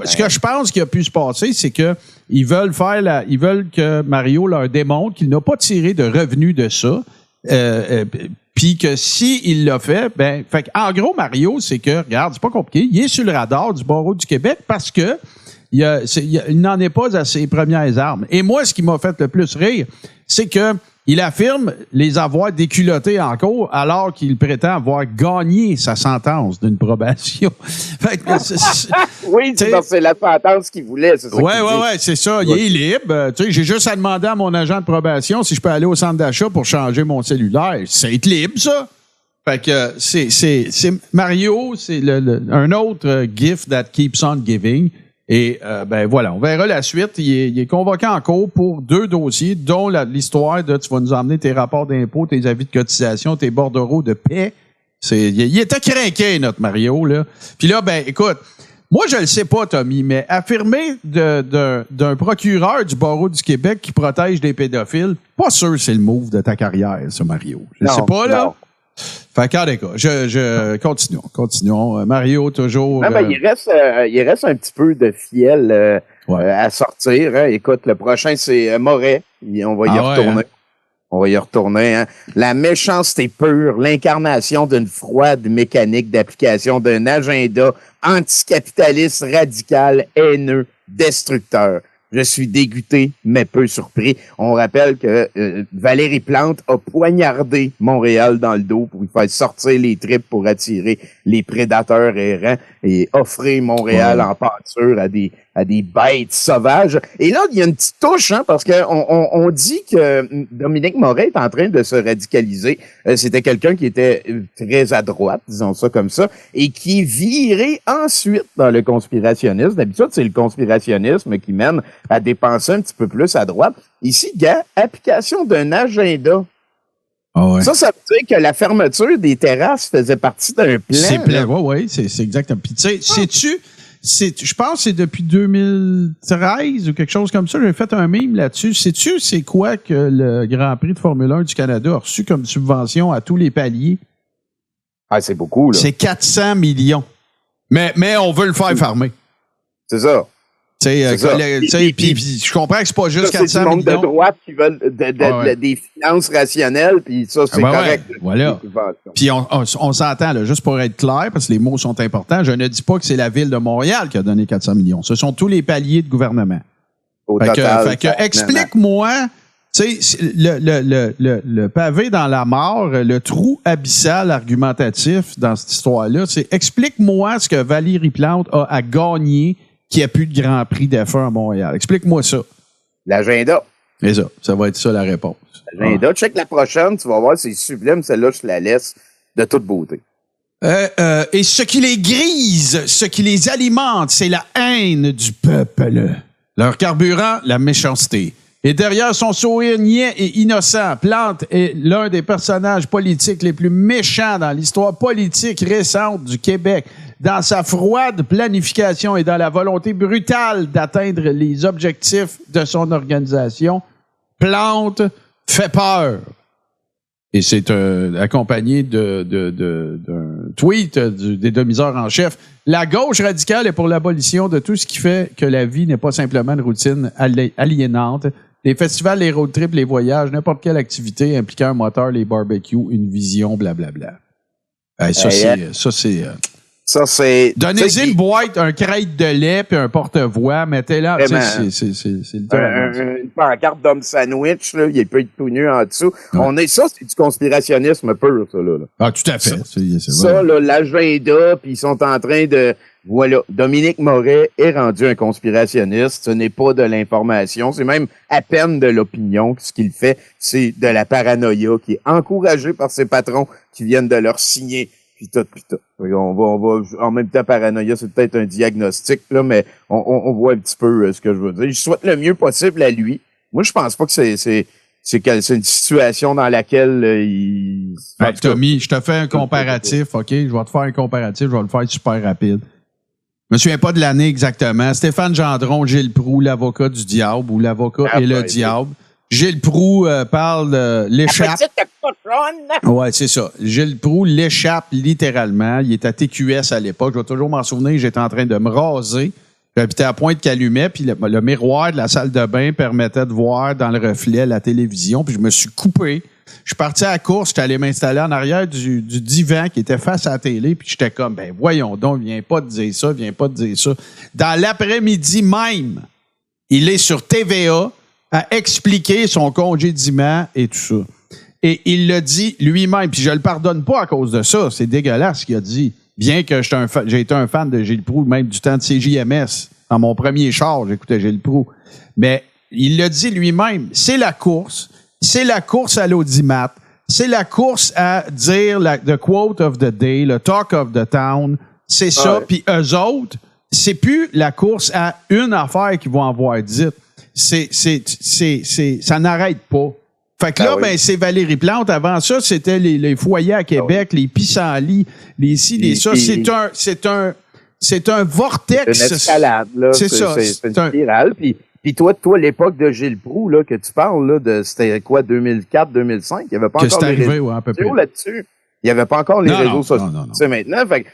ce que je pense qu'il a pu se passer, c'est que ils veulent que Mario leur démontre qu'il n'a pas tiré de revenus de ça. Puis que s'il l'a fait, en gros, Mario, c'est que, regarde, c'est pas compliqué, il est sur le radar du barreau du Québec parce que il n'en est pas à ses premières armes. Et moi, ce qui m'a fait le plus rire, c'est que il affirme les avoir déculottés en cours alors qu'il prétend avoir gagné sa sentence d'une probation. Fait que, oui, c'est la sentence qu'il voulait, c'est ça. Oui, c'est ça. Il est libre. J'ai juste à demander à mon agent de probation si je peux aller au centre d'achat pour changer mon cellulaire. C'est être libre, ça. Fait que c'est Mario, c'est un autre gift that keeps on giving. Et voilà, on verra la suite. Il est convoqué en cours pour 2 dossiers, dont l'histoire de tu vas nous emmener tes rapports d'impôts, tes avis de cotisation, tes bordereaux de paix. Il était crinqué, notre Mario, là. Puis là, écoute, moi, je le sais pas, Tommy, mais affirmer d'un procureur du barreau du Québec qui protège des pédophiles, pas sûr que c'est le move de ta carrière, ça, Mario. Je sais pas, là. Non. Fait qu'en tout cas, continuons. Mario, toujours... il reste un petit peu de fiel à sortir. Hein. Écoute, le prochain, c'est Moret. On va y retourner. On va y retourner. Hein. La méchanceté pure, l'incarnation d'une froide mécanique d'application d'un agenda anticapitaliste, radical, haineux, destructeur. Je suis dégoûté, mais peu surpris. On rappelle que Valérie Plante a poignardé Montréal dans le dos pour lui faire sortir les tripes pour attirer les prédateurs errants et offrir Montréal en pâture à des bêtes sauvages. Et là, il y a une petite touche, hein, parce que on dit que Dominique Moret est en train de se radicaliser. C'était quelqu'un qui était très à droite, disons ça comme ça, et qui virait ensuite dans le conspirationnisme. D'habitude, c'est le conspirationnisme qui mène à dépenser un petit peu plus à droite. Ici, application d'un agenda. Ça veut dire que la fermeture des terrasses faisait partie d'un plan. C'est plan, oui, c'est exactement. Puis tu sais, je pense que c'est depuis 2013 ou quelque chose comme ça, j'ai fait un meme là-dessus. Sais-tu c'est quoi que le Grand Prix de Formule 1 du Canada a reçu comme subvention à tous les paliers? Ah, c'est beaucoup, là. C'est 400 millions. Mais on veut le faire farmer. C'est ça. Puis je comprends que c'est pas juste 400 millions. C'est du monde de droite qui veulent des finances rationnelles, puis ça, c'est correct. Ouais, voilà. Puis on s'entend, là, juste pour être clair, parce que les mots sont importants, je ne dis pas que c'est la Ville de Montréal qui a donné 400 millions. Ce sont tous les paliers de gouvernement. Fait que explique-moi, tu sais, le pavé dans la mort, le trou abyssal argumentatif dans cette histoire-là, c'est explique-moi ce que Valérie Plante a à gagner qui n'y a plus de Grand Prix d'F1 à Montréal. Explique-moi ça. L'agenda. C'est ça. Ça va être ça la réponse. L'agenda. Check la prochaine, tu vas voir, c'est sublime. Celle-là, je la laisse de toute beauté. Et ce qui les grise, ce qui les alimente, c'est la haine du peuple. Leur carburant, la méchanceté. Et derrière son sourire niais et innocent, Plante est l'un des personnages politiques les plus méchants dans l'histoire politique récente du Québec. Dans sa froide planification et dans la volonté brutale d'atteindre les objectifs de son organisation, Plante fait peur. Et c'est accompagné d'un tweet des demi-heures en chef. La gauche radicale est pour l'abolition de tout ce qui fait que la vie n'est pas simplement une routine aliénante. Les festivals, les road trips, les voyages, n'importe quelle activité impliquant un moteur, les barbecues, une vision, blablabla. Ça, c'est... Donnez-y une boîte, un crête de lait puis un porte-voix, mettez-là. C'est le temps. Une pancarte d'homme sandwich, là, il peut être tout nu en dessous. Ouais. Ça, c'est du conspirationnisme pur, ça, là. Ah, tout à fait. Ça, là, l'agenda, puis ils sont en train de... Voilà, Dominique Moret est rendu un conspirationniste. Ce n'est pas de l'information, c'est même à peine de l'opinion. Ce qu'il fait, c'est de la paranoïa qui est encouragée par ses patrons qui viennent de leur signer. Puis tout. On va, en même temps, paranoïa, c'est peut-être un diagnostic, là, mais on voit un petit peu ce que je veux dire. Je souhaite le mieux possible à lui. Moi, je pense pas que c'est une situation dans laquelle il... Tommy, je te fais un comparatif, OK? Je vais te faire un comparatif, je vais le faire super rapide. Je me souviens pas de l'année exactement. Stéphane Gendron, Gilles Proulx, l'avocat du diable ou l'avocat et le diable. Gilles Proulx parle de l'échappe. Ouais, c'est ça. Gilles Proulx l'échappe littéralement. Il est à TQS à l'époque. Je vais toujours m'en souvenir. J'étais en train de me raser. J'habitais à Pointe-Calumet, puis le miroir de la salle de bain permettait de voir dans le reflet la télévision. Puis je me suis coupé. Je suis parti à la course, j'étais allé m'installer en arrière du divan qui était face à la télé, puis j'étais comme, ben voyons donc, viens pas de dire ça. Dans l'après-midi même, il est sur TVA à expliquer son congédiement et tout ça. Et il le dit lui-même, puis je le pardonne pas à cause de ça, c'est dégueulasse ce qu'il a dit. Bien que j'ai été un fan de Gilles Proulx, même du temps de CJMS. Dans mon premier char, j'écoutais Gilles Proulx. Mais il le dit lui-même, c'est la course à l'audimat, c'est la course à dire the quote of the day, le talk of the town, c'est ça. Puis eux autres, c'est plus la course à une affaire qu'ils vont avoir dite. Ça n'arrête pas. Fait que là, c'est Valérie Plante. Avant ça, c'était les foyers à Québec, les pissenlits, les ci, les ça. C'est un vortex. C'est une escalade, là. C'est ça. C'est une spirale. Puis toi, l'époque de Gilles Proulx, là, que tu parles, là, c'était quoi, 2004, 2005? Il n'y avait pas encore les réseaux sociaux là-dessus. Il n'y avait pas encore les réseaux sociaux. C'est maintenant. Fait que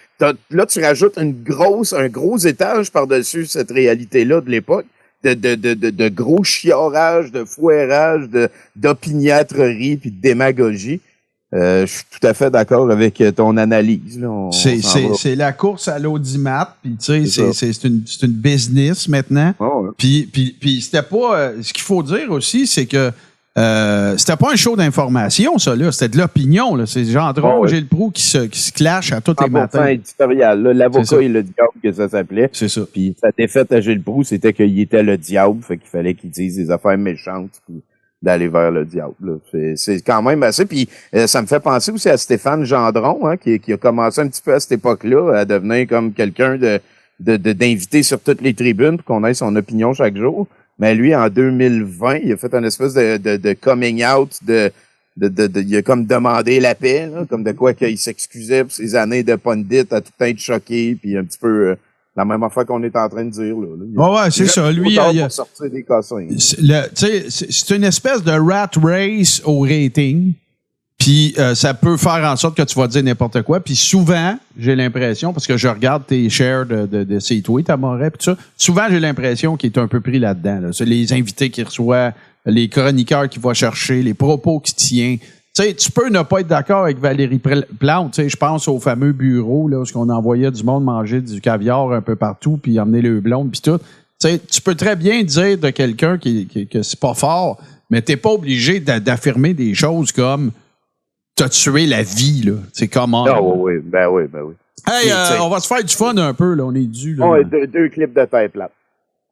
là, tu rajoutes un gros étage par-dessus cette réalité-là de l'époque. De gros chiorage, de fouerage, d'opiniâtrerie puis de démagogie. Je suis tout à fait d'accord avec ton analyse. Là. C'est la course à l'audimat, puis tu sais, c'est une business maintenant. Oh, ouais. Puis c'était pas... ce qu'il faut dire aussi, c'est que c'était pas un show d'information, ça, là. C'était de l'opinion, là. C'est Gendron, Gilles Proulx qui se clash à tous les matins. Éditorial, là. L'avocat et le diable, que ça s'appelait. C'est ça. Puis sa défaite à Gilles Proulx, c'était qu'il était le diable, fait qu'il fallait qu'il dise des affaires méchantes, puis d'aller vers le diable, là. C'est quand même assez. Puis ça me fait penser aussi à Stéphane Gendron, hein, qui a commencé un petit peu à cette époque-là à devenir comme quelqu'un d'invité sur toutes les tribunes pour qu'on ait son opinion chaque jour. Mais lui, en 2020, il a fait une espèce de coming out, il a comme demandé la paix, là, comme de quoi qu'il s'excusait pour ses années de pundit à tout être choqué, puis un petit peu la même affaire qu'on est en train de dire, là. Ouais, c'est ça. Lui, il a sortir des cossins. C'est une espèce de rat race au rating. Puis ça peut faire en sorte que tu vas dire n'importe quoi. Puis souvent, j'ai l'impression, parce que je regarde tes shares de ces tweets à Montréal, puis tout ça, souvent j'ai l'impression qu'il est un peu pris là-dedans. Là. C'est les invités qu'il reçoit, les chroniqueurs qu'il va chercher, les propos qu'il tient. Tu sais, tu peux ne pas être d'accord avec Valérie Plante. Tu sais, je pense au fameux bureau là, où on envoyait du monde manger du caviar un peu partout, puis emmener le blonde, puis tout. Tu sais, tu peux très bien dire de quelqu'un que c'est pas fort, mais t'es pas obligé d'affirmer des choses comme t'as tué la vie, là. C'est comment? Ah oui, ben oui. Hey, on va se faire du fun un peu, là. On est dû, là. Ouais, deux clips de Terre plate.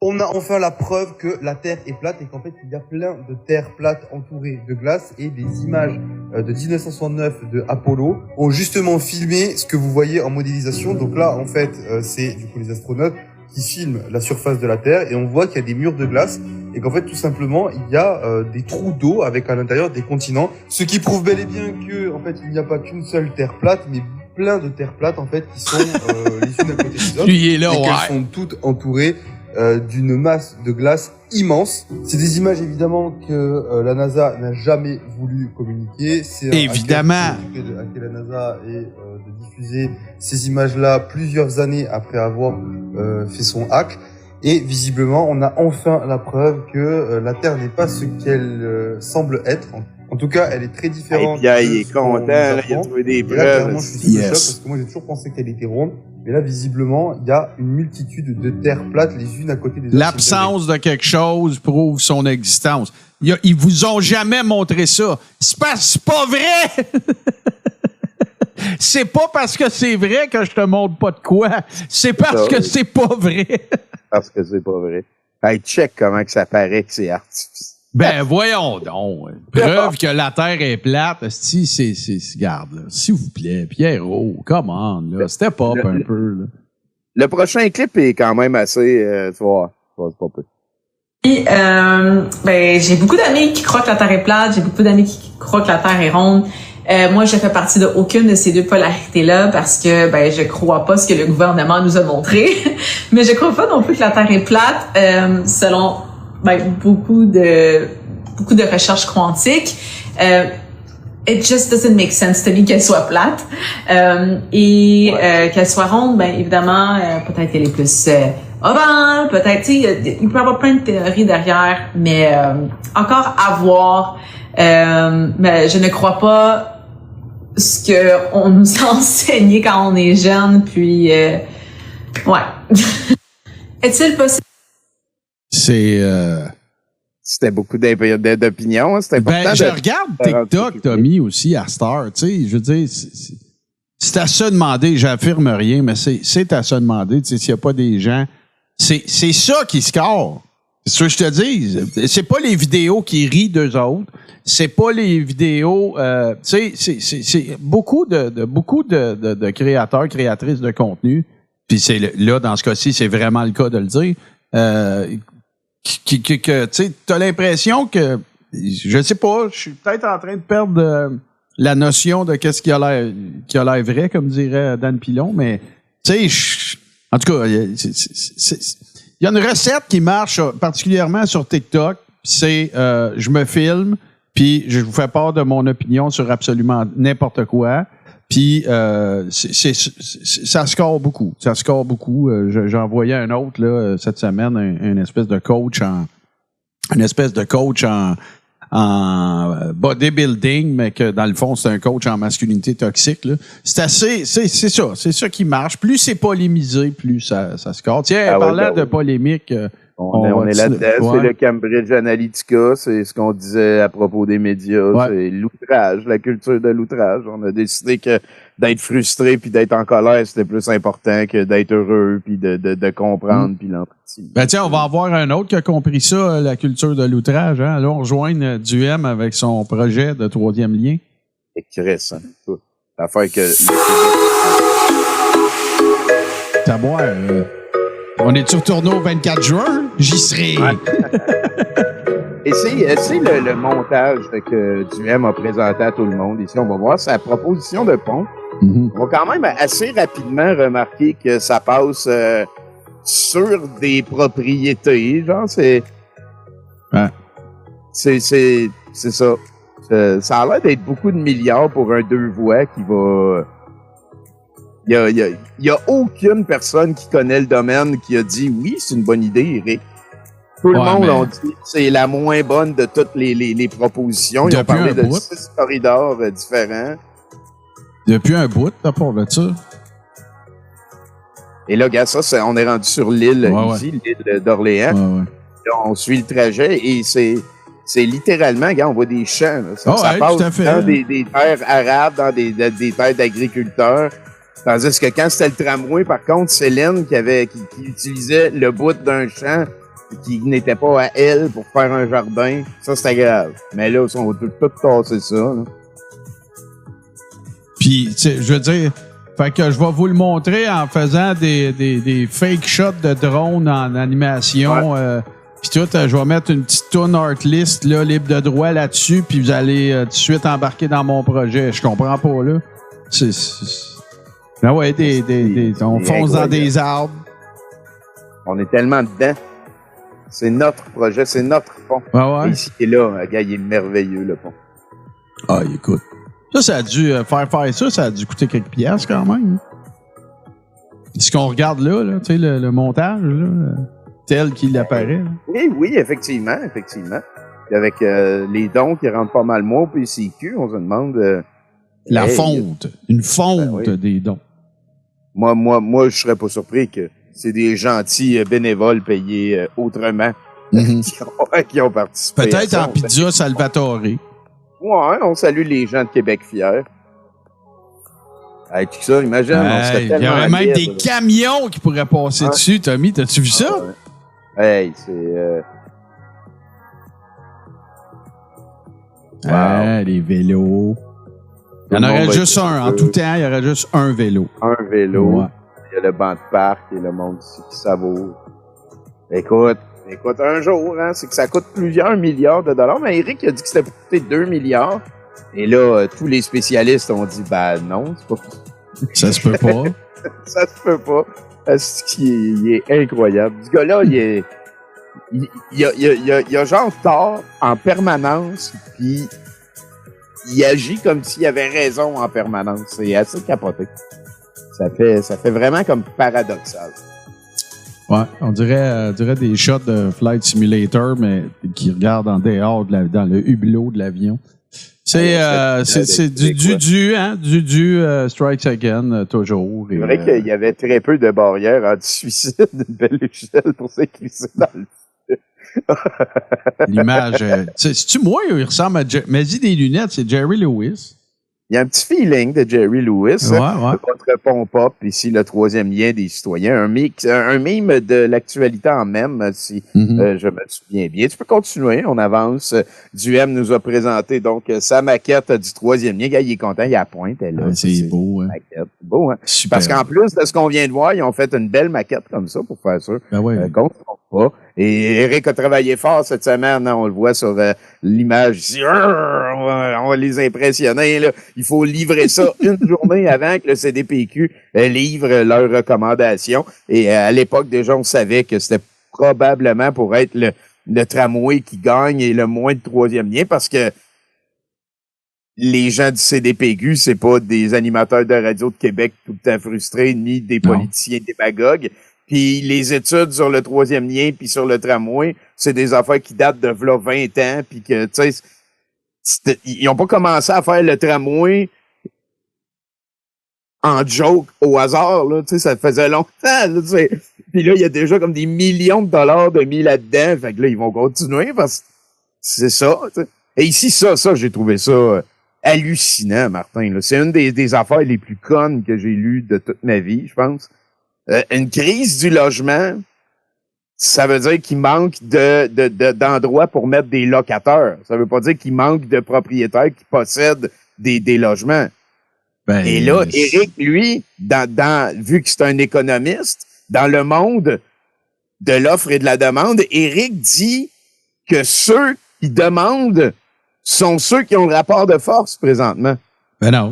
On a enfin la preuve que la Terre est plate et qu'en fait, il y a plein de terres plates entourées de glace et des images de 1969 de Apollo ont justement filmé ce que vous voyez en modélisation. Donc là, en fait, c'est du coup les astronautes qui filment la surface de la Terre et on voit qu'il y a des murs de glace et qu'en fait, tout simplement, il y a des trous d'eau avec à l'intérieur des continents, ce qui prouve bel et bien que, en fait, il n'y a pas qu'une seule Terre plate, mais plein de terres plates, en fait, qui sont les unes à côté des autres. Lui, il est là, et qu'elles sont toutes entourées d'une masse de glace immense. C'est des images évidemment que la NASA n'a jamais voulu communiquer. C'est évidemment à la NASA et de diffuser ces images-là plusieurs années après avoir fait son hack. Et visiblement, on a enfin la preuve que la Terre n'est pas ce qu'elle semble être. En tout cas, elle est très différente. Et puis, il est content, là, il a trouvé des preuves. Clairement, je suis sous le choc parce que moi, j'ai toujours pensé qu'elle était ronde. Mais là, visiblement, il y a une multitude de terres plates les unes à côté des autres. L'absence de quelque chose prouve son existence. Ils vous ont jamais montré ça. C'est pas vrai! C'est pas parce que c'est vrai que je te montre pas de quoi. C'est parce que c'est pas vrai. Parce que c'est pas vrai. Hey, check comment que ça paraît que c'est artificiel. Ben, voyons donc. Preuve que la Terre est plate. Garde, là. S'il vous plaît. Pierrot, come on, là. Step up un peu, là. Le prochain clip est quand même assez, tu vois, c'est pas peu. Puis, j'ai beaucoup d'amis qui croient que la Terre est plate. J'ai beaucoup d'amis qui croient que la Terre est ronde. Moi, je fais partie de aucune de ces deux polarités-là parce que, je crois pas ce que le gouvernement nous a montré. Mais je crois pas non plus que la Terre est plate, selon beaucoup de recherches quantiques. It just doesn't make sense to me qu'elle soit plate. Qu'elle soit ronde, évidemment, peut-être qu'elle est plus ovale, peut-être, il peut y avoir plein de théories derrière, mais encore à voir. Mais je ne crois pas ce que on nous a enseigné quand on est jeune, puis ouais. Est-il possible? C'était beaucoup d'opinions. C'était je regarde TikTok, Tommy, aussi, à Star. Tu sais, je veux dire, c'est à se demander, j'affirme rien, mais c'est à se demander, tu sais, s'il n'y a pas des gens. C'est ça qui score. C'est ce que je te dis. C'est pas les vidéos qui rient d'eux autres. C'est pas les vidéos. Tu sais, c'est beaucoup de créateurs, créatrices de contenu. Puis là, dans ce cas-ci, c'est vraiment le cas de le dire. Tu sais, t'as l'impression que, je sais pas, je suis peut-être en train de perdre la notion de qu'est-ce qui a l'air vrai, comme dirait Dan Pilon, mais tu sais, en tout cas, il y a une recette qui marche particulièrement sur TikTok, c'est je me filme, puis je vous fais part de mon opinion sur absolument n'importe quoi. Puis ça score beaucoup. Ça score beaucoup. J'en voyais un autre là cette semaine, un espèce de coach en bodybuilding, mais que dans le fond c'est un coach en masculinité toxique. Là. C'est ça qui marche. Plus c'est polémisé, plus ça score. Tiens, parlant de polémique. On est là-dedans, c'est le Cambridge Analytica, c'est ce qu'on disait à propos des médias, c'est l'outrage, la culture de l'outrage. On a décidé que d'être frustré puis d'être en colère, c'était plus important que d'être heureux puis de comprendre puis l'empathie. Tiens, on va en voir un autre qui a compris ça, la culture de l'outrage. Hein? Là, on rejoint Duhem avec son projet de 3e lien. C'est crissant, ça. L'affaire que... T'as boire... On est-tu retourné au 24 juin? J'y serai. Ouais. Et c'est le montage que Duhem a présenté à tout le monde. Ici, on va voir sa proposition de pont. Mm-hmm. On va quand même assez rapidement remarquer que ça passe sur des propriétés. Genre, c'est... Ouais. C'est ça. Ça a l'air d'être beaucoup de milliards pour un 2 voies qui va... Il y a aucune personne qui connaît le domaine qui a dit « Oui, c'est une bonne idée, Eric ». Tout le monde a dit que c'est la moins bonne de toutes les propositions. Ils ont parlé de 6 corridors différents. Depuis un bout, là, pour le ça. Et là, regarde ça, on est rendu sur l'île ici, l'île d'Orléans. Là, on suit le trajet et c'est littéralement, regarde, on voit des champs. Là. Ça passe dans des terres arables, dans des terres d'agriculteurs. Tandis que quand c'était le tramway, par contre, Céline qui utilisait le bout d'un champ qui n'était pas à elle pour faire un jardin, ça c'était grave. Mais là, on va tout tasser ça. Là. Puis, je veux dire, fait que je vais vous le montrer en faisant des fake shots de drone en animation. Puis tout, je vais mettre une petite toune Artlist là, libre de droit là-dessus, puis vous allez tout de suite embarquer dans mon projet. Je comprends pas, là. Ben ouais, on fonce dans des arbres. On est tellement dedans. C'est notre projet, c'est notre pont. Ouais. Et ici et là, gars, il est merveilleux, le pont. Ah, écoute. Ça a dû faire ça a dû coûter quelques piastres quand même. Ce qu'on regarde là tu sais, le montage, là, tel qu'il apparaît. Là. Oui, effectivement. Avec les dons qui rentrent pas mal moins au PCQ, on se demande... La fonte. Une fonte des dons. Moi, je serais pas surpris que c'est des gentils bénévoles payés autrement qui ont participé. Peut-être en pizza Salvatore. Ouais, on salue les gens de Québec fiers. Hey, tout ça, imagine, on serait tellement... Il y aurait même des camions qui pourraient passer dessus, Tommy. T'as-tu vu ça? Hey, c'est... Les vélos. Il y en aurait juste un. En tout temps, il y aurait juste un vélo. Un vélo. Ouais. Il y a le banc de parc et le monde ici qui savoure. Écoute, un jour, c'est que ça coûte plusieurs milliards de dollars. Mais Eric a dit que c'était pour coûter 2 milliards. Et là, tous les spécialistes ont dit, non, c'est pas possible. Ça se peut pas. Ça se peut pas. Il est incroyable. Ce gars-là, il a genre tort en permanence, puis il agit comme s'il avait raison en permanence. C'est assez capoté. Ça fait vraiment comme paradoxal. Ouais, on dirait des shots de Flight Simulator, mais qui regardent en dehors dans le hublot de l'avion. C'est du Strikes Again, toujours. C'est vrai qu'il y avait très peu de barrières anti-suicide, une belle échelle pour s'écrisser dans le l'image. C'est-tu moi ou il ressemble à mais dis des lunettes, c'est Jerry Lewis. Il y a un petit feeling de Jerry Lewis. Ouais. Votre pont-pop, ici, le troisième lien des citoyens. Un mime de l'actualité en même, si je me souviens bien. Tu peux continuer, on avance. Duhem nous a présenté donc sa maquette du troisième lien. Il est content, il a la pointe. Elle, là, c'est beau, hein? Maquette. Beau, hein? Super. Parce qu'en plus de ce qu'on vient de voir, ils ont fait une belle maquette comme ça pour faire ça. Ben ouais. Qu'on ne trompe pas. Et Eric a travaillé fort cette semaine. On le voit sur l'image ici. On va les impressionner. Là. Il faut livrer ça une journée avant que le CDPQ livre leurs recommandations. Et à l'époque, déjà, on savait que c'était probablement pour être le tramway qui gagne et le moins de troisième lien parce que les gens du CDPQ, c'est pas des animateurs de radio de Québec tout le temps frustrés, ni des politiciens démagogues. Puis les études sur le troisième lien puis sur le tramway, c'est des affaires qui datent de v'là 20 ans puis que, tu sais, ils ont pas commencé à faire le tramway en joke au hasard, là, tu sais, ça faisait longtemps, là, tu sais. Puis là, il y a déjà comme des millions de dollars de mis là-dedans, fait que là, ils vont continuer parce que c'est ça, tu sais. Et ici, ça, j'ai trouvé ça hallucinant, Martin, là. C'est une des affaires les plus connes que j'ai lues de toute ma vie, je pense. Une crise du logement, ça veut dire qu'il manque d'endroits pour mettre des locataires. Ça veut pas dire qu'il manque de propriétaires qui possèdent des logements. Et là, Eric, lui, vu que c'est un économiste, dans le monde de l'offre et de la demande, Eric dit que ceux qui demandent sont ceux qui ont le rapport de force présentement. Ben non,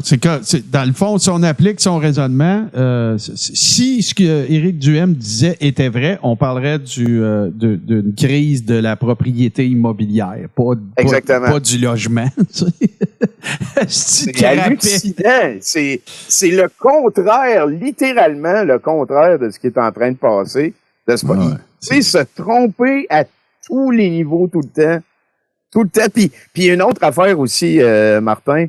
dans le fond, si on applique son raisonnement, si ce que Éric Duhem disait était vrai, on parlerait d'une crise de la propriété immobilière, pas du logement. C'est hallucinant. C'est le contraire, littéralement le contraire de ce qui est en train de passer. C'est se tromper à tous les niveaux tout le temps. Tout le temps. Puis une autre affaire aussi, Martin.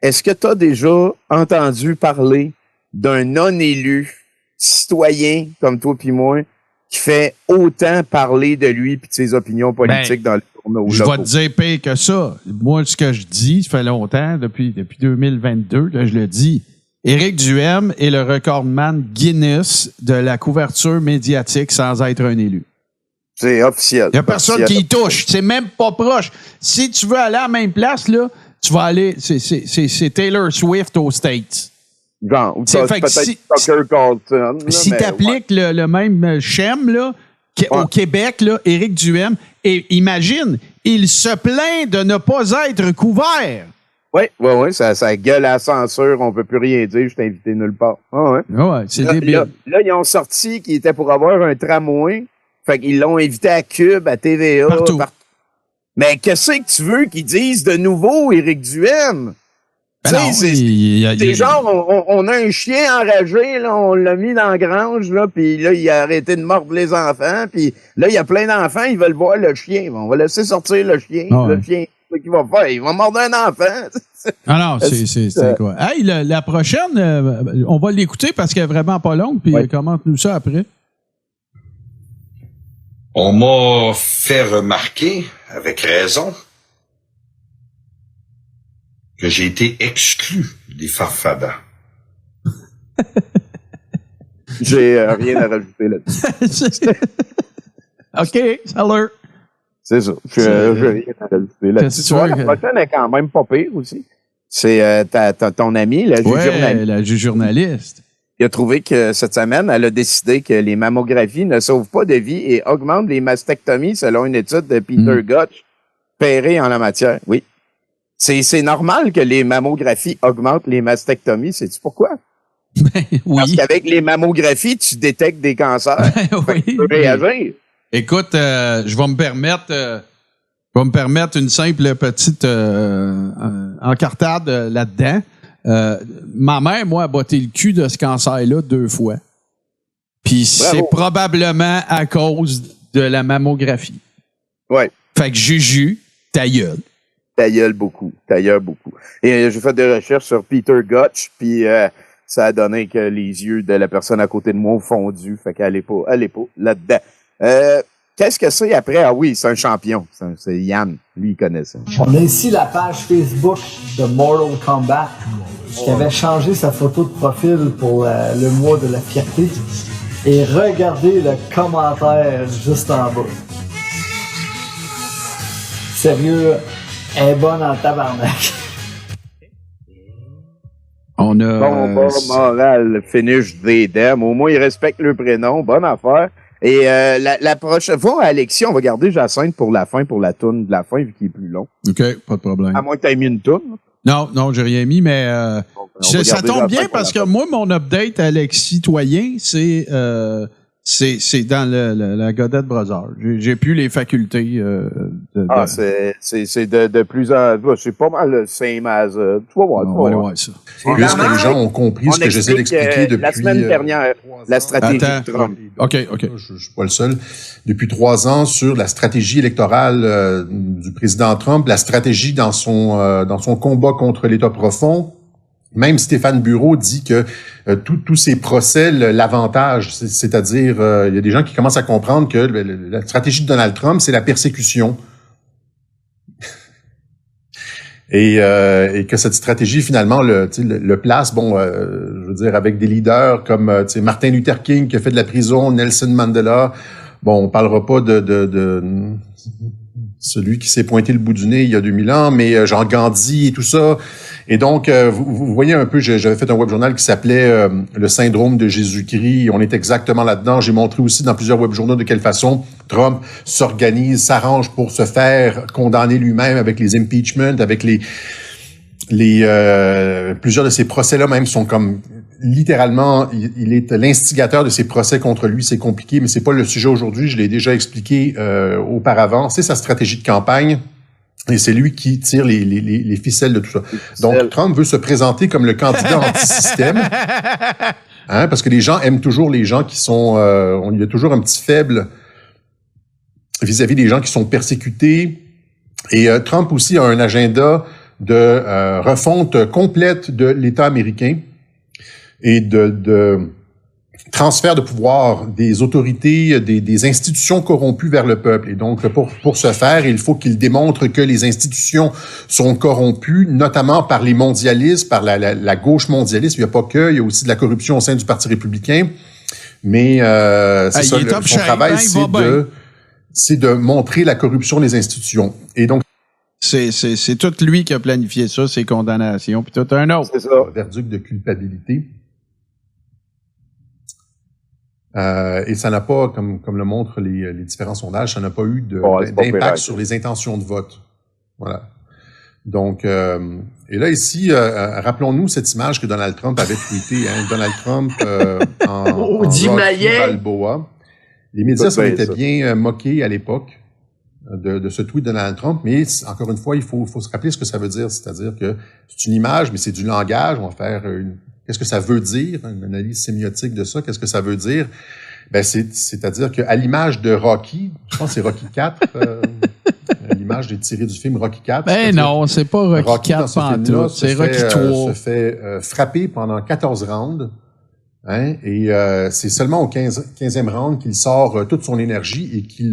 Est-ce que tu as déjà entendu parler d'un non-élu citoyen comme toi puis moi qui fait autant parler de lui puis de ses opinions politiques dans les journaux? Je vais te dire pire que ça. Moi, ce que je dis, ça fait longtemps, depuis 2022, là, je le dis. Éric Duhem est le recordman Guinness de la couverture médiatique sans être un élu. C'est officiel. Il n'y a personne qui y touche. C'est même pas proche. Si tu veux aller à la même place, là, tu vas aller, c'est Taylor Swift aux States. Genre, ou peut-être Tucker Carlton. Si tu appliques le même schème, là, au Québec, là, Éric Duhem, et imagine, il se plaint de ne pas être couvert. Oui, ça gueule à la censure, on peut plus rien dire, je t'ai invité nulle part. C'est débile. Là, ils ont sorti qu'ils étaient pour avoir un tramway, fait qu'ils l'ont invité à Cube, à TVA, partout. Mais qu'est-ce que tu veux qu'ils disent de nouveau, Éric Duhem? C'est genre, on a un chien enragé, là, on l'a mis dans la grange, là, puis là, il a arrêté de mordre les enfants, puis là, il y a plein d'enfants, ils veulent voir le chien. On va laisser sortir le chien. Le chien, qu'est-ce qu'il va faire? Il va mordre un enfant. Non, c'est quoi? Hey, la prochaine, on va l'écouter parce qu'elle est vraiment pas longue, puis commente-nous ça après. On m'a fait remarquer, avec raison, que j'ai été exclu des farfadans. J'ai rien à rajouter là-dessus. OK, salut. C'est ça. J'ai rien à rajouter là-dessus. Tu vois, la prochaine est quand même pas pire aussi. C'est ton ami, la juge journaliste. La juge journaliste. Il a trouvé que cette semaine, elle a décidé que les mammographies ne sauvent pas de vie et augmentent les mastectomies selon une étude de Peter Gotch, pairé en la matière. Oui. C'est normal que les mammographies augmentent les mastectomies. Sais-tu pourquoi? Oui. Parce qu'avec les mammographies, tu détectes des cancers. Oui. Tu peux réagir. Écoute, je vais me permettre une simple petite encartade là-dedans. Ma mère, moi, a botté le cul de ce cancer-là 2 fois. Puis c'est probablement à cause de la mammographie. Ouais. Fait que Juju, ta gueule. Ta gueule beaucoup. Et j'ai fait des recherches sur Peter Gotch, puis ça a donné que les yeux de la personne à côté de moi ont fondu. Fait qu'elle est pas là-dedans. Qu'est-ce que c'est après? Ah oui, c'est un champion. C'est Yann. Lui, il connaît ça. On a ici la page Facebook de Mortal Kombat qui avait changé sa photo de profil pour le mois de la fierté. Et regardez le commentaire juste en bas. Sérieux, elle est bonne en tabarnak. On a... Bon, moral, finish des dames. Au moins, ils respectent le prénom. Bonne affaire. Et la prochaine fois, Alexis, on va garder Jacinthe pour la fin, pour la toune de la fin, vu qu'il est plus long. OK, pas de problème. À moins que tu aies mis une toune. Non, j'ai rien mis, mais ça tombe bien parce que moi, mon update Alexis Citoyen, c'est dans la Godette Brothers. J'ai plus les facultés. C'est de plus en plus. C'est pas mal le same as. Tu vas voir. On va aller voir ça. Puisque les gens ont compris ce que j'essaie d'expliquer depuis... La semaine dernière, la stratégie de Trump. OK. Je suis pas le seul. Depuis 3 ans, sur la stratégie électorale du président Trump, la stratégie dans son combat contre l'État profond. Même Stéphane Bureau dit que tous ces procès l'avantage, c'est-à-dire il y a des gens qui commencent à comprendre que la stratégie de Donald Trump, c'est la persécution. Et que cette stratégie, finalement, le place, je veux dire, avec des leaders comme Martin Luther King qui a fait de la prison, Nelson Mandela. Bon, on parlera pas de celui qui s'est pointé le bout du nez il y a 2000 ans, mais Jean Gandhi et tout ça. Et donc, vous voyez un peu, j'avais fait un web journal qui s'appelait Le syndrome de Jésus-Christ. On est exactement là-dedans. J'ai montré aussi dans plusieurs web journaux de quelle façon Trump s'organise, s'arrange pour se faire condamner lui-même avec les impeachments, avec plusieurs de ces procès-là même sont comme littéralement, il est l'instigateur de ces procès contre lui. C'est compliqué, mais c'est pas le sujet aujourd'hui. Je l'ai déjà expliqué auparavant. C'est sa stratégie de campagne. Et c'est lui qui tire les ficelles de tout ça. Donc, Trump veut se présenter comme le candidat anti-système. Hein, parce que les gens aiment toujours les gens qui sont... il y a toujours un petit faible vis-à-vis des gens qui sont persécutés. Et Trump aussi a un agenda de refonte complète de l'État américain et de transfert de pouvoir des autorités, des institutions corrompues vers le peuple. Et donc, pour ce faire, il faut qu'il démontre que les institutions sont corrompues, notamment par les mondialistes, par la gauche mondialiste. Il n'y a pas que, il y a aussi de la corruption au sein du Parti républicain. Mais c'est ça, son travail, c'est de montrer la corruption des institutions. Et donc, c'est tout lui qui a planifié ça, ses condamnations, puis tout un autre. C'est ça. Verdict de culpabilité. Et ça n'a pas, comme le montrent les différents sondages, ça n'a pas eu d'impact sur les intentions de vote. Voilà. Donc, et là ici, rappelons-nous cette image que Donald Trump avait tweetée. Hein, Donald Trump en Rocky Balboa. Les médias s'en étaient bien moqués à l'époque de ce tweet de Donald Trump, mais encore une fois, il faut se rappeler ce que ça veut dire. C'est-à-dire que c'est une image, mais c'est du langage. On va faire qu'est-ce que ça veut dire? Une analyse sémiotique de ça. Qu'est-ce que ça veut dire? Ben, c'est-à-dire qu'à l'image de Rocky, je pense que c'est Rocky 4, l'image est tirée du film Rocky 4. Ben non, c'est pas Rocky 4 pantoute, c'est Rocky 3. Se fait frapper pendant 14 rounds. Hein, et c'est seulement au 15e round qu'il sort toute son énergie et qu'il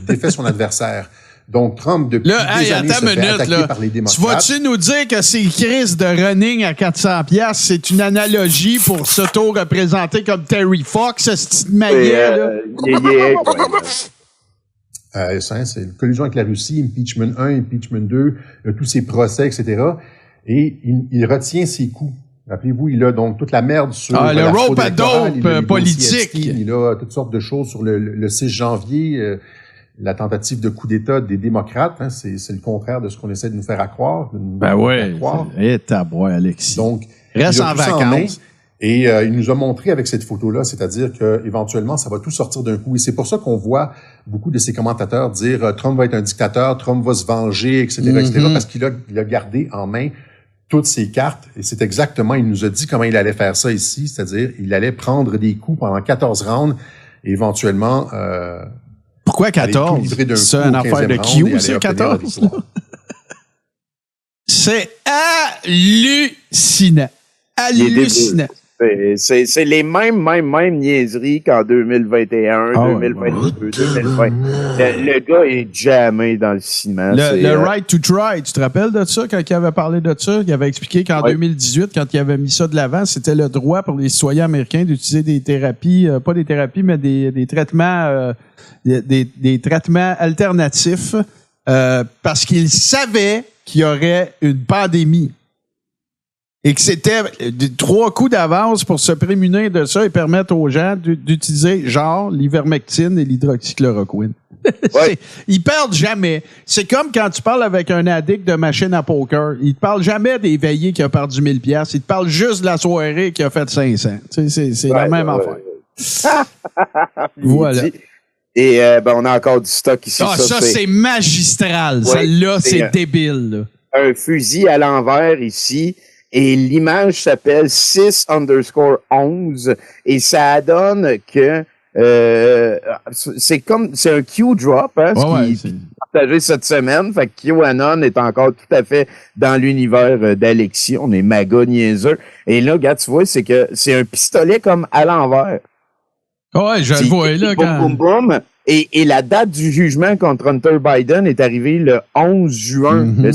défait son adversaire. Donc, Trump, depuis des années, se fait attaquer par les démocrates. Tu vas-tu nous dire que ces crises de running à 400$, c'est une analogie pour s'auto-représenter comme Terry Fox, ce style maillet, là? C'est une collusion avec la Russie, impeachment 1, impeachment 2, tous ces procès, etc. Et il retient ses coups. Rappelez-vous, il a donc toute la merde sur le rope à dope politique. Il a toutes sortes de choses sur le 6 janvier, la tentative de coup d'État des démocrates. Hein, c'est le contraire de ce qu'on essaie de nous faire croire. Ben ouais. Et tabois, Alexis. Donc, reste en vacances. Et il nous a montré avec cette photo-là, c'est-à-dire que éventuellement, ça va tout sortir d'un coup. Et c'est pour ça qu'on voit beaucoup de ces commentateurs dire Trump va être un dictateur, Trump va se venger, etc., etc., parce qu'il a gardé en main toutes ces cartes. Et c'est exactement, il nous a dit comment il allait faire ça ici, c'est-à-dire il allait prendre des coups pendant 14 rounds et éventuellement... Pourquoi 14? C'est une affaire de Q, c'est 14? C'est hallucinant. Hallucinant. C'est les mêmes niaiseries qu'en 2021, 2022, 2020. Le gars est jamais dans le ciment. Le right to try, tu te rappelles de ça quand il avait parlé de ça? Il avait expliqué qu'en 2018, quand il avait mis ça de l'avant, c'était le droit pour les citoyens américains d'utiliser des thérapies, pas des thérapies, mais des traitements, des traitements alternatifs, parce qu'il savait qu'il y aurait une pandémie. Et que c'était 3 coups d'avance pour se prémunir de ça et permettre aux gens d'utiliser genre l'ivermectine et l'hydroxychloroquine. Ils perdent jamais. C'est comme quand tu parles avec un addict de machine à poker. Il te parle jamais des veillées qui a perdu 1000$. Il te parle juste de la soirée qui a fait 500. C'est la même affaire. Voilà. Et on a encore du stock ici. Ça c'est magistral. Celle-là, c'est débile. Là. Un fusil à l'envers ici. Et l'image s'appelle 6_11 et ça donne que c'est un Q-drop, hein, qui est partagé cette semaine. Fait que QAnon est encore tout à fait dans l'univers d'Alexis. On est maga niaiseux. Et là, regarde, tu vois, c'est que c'est un pistolet comme à l'envers. Ouais, je le vois là. Boum, boum. Et la date du jugement contre Hunter Biden est arrivée le 11 juin. Le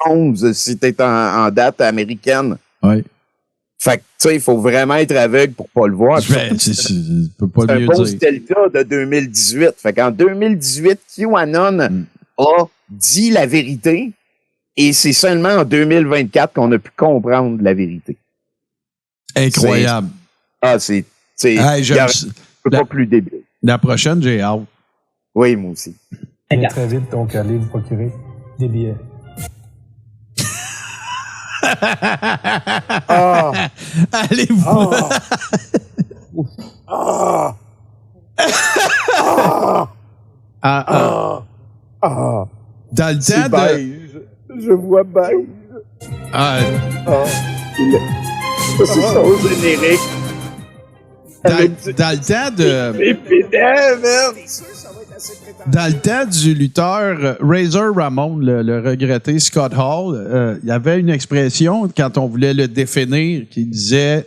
11, si t'es en date américaine. Oui. Fait que, tu sais, il faut vraiment être aveugle pour pas le voir. C'est un bon Delta de 2018. Fait qu'en 2018, QAnon a dit la vérité et c'est seulement en 2024 qu'on a pu comprendre la vérité. Incroyable. C'est pas plus débile. La prochaine, j'ai hâte. Oui, moi aussi. Très vite, donc allez vous procurer des billets. Allez-vous. Dans le temps beige. Je vois beige. C'est son générique. Dans le temps de... Dans le temps du lutteur Razor Ramon, le regretté Scott Hall, il y avait une expression quand on voulait le définir il disait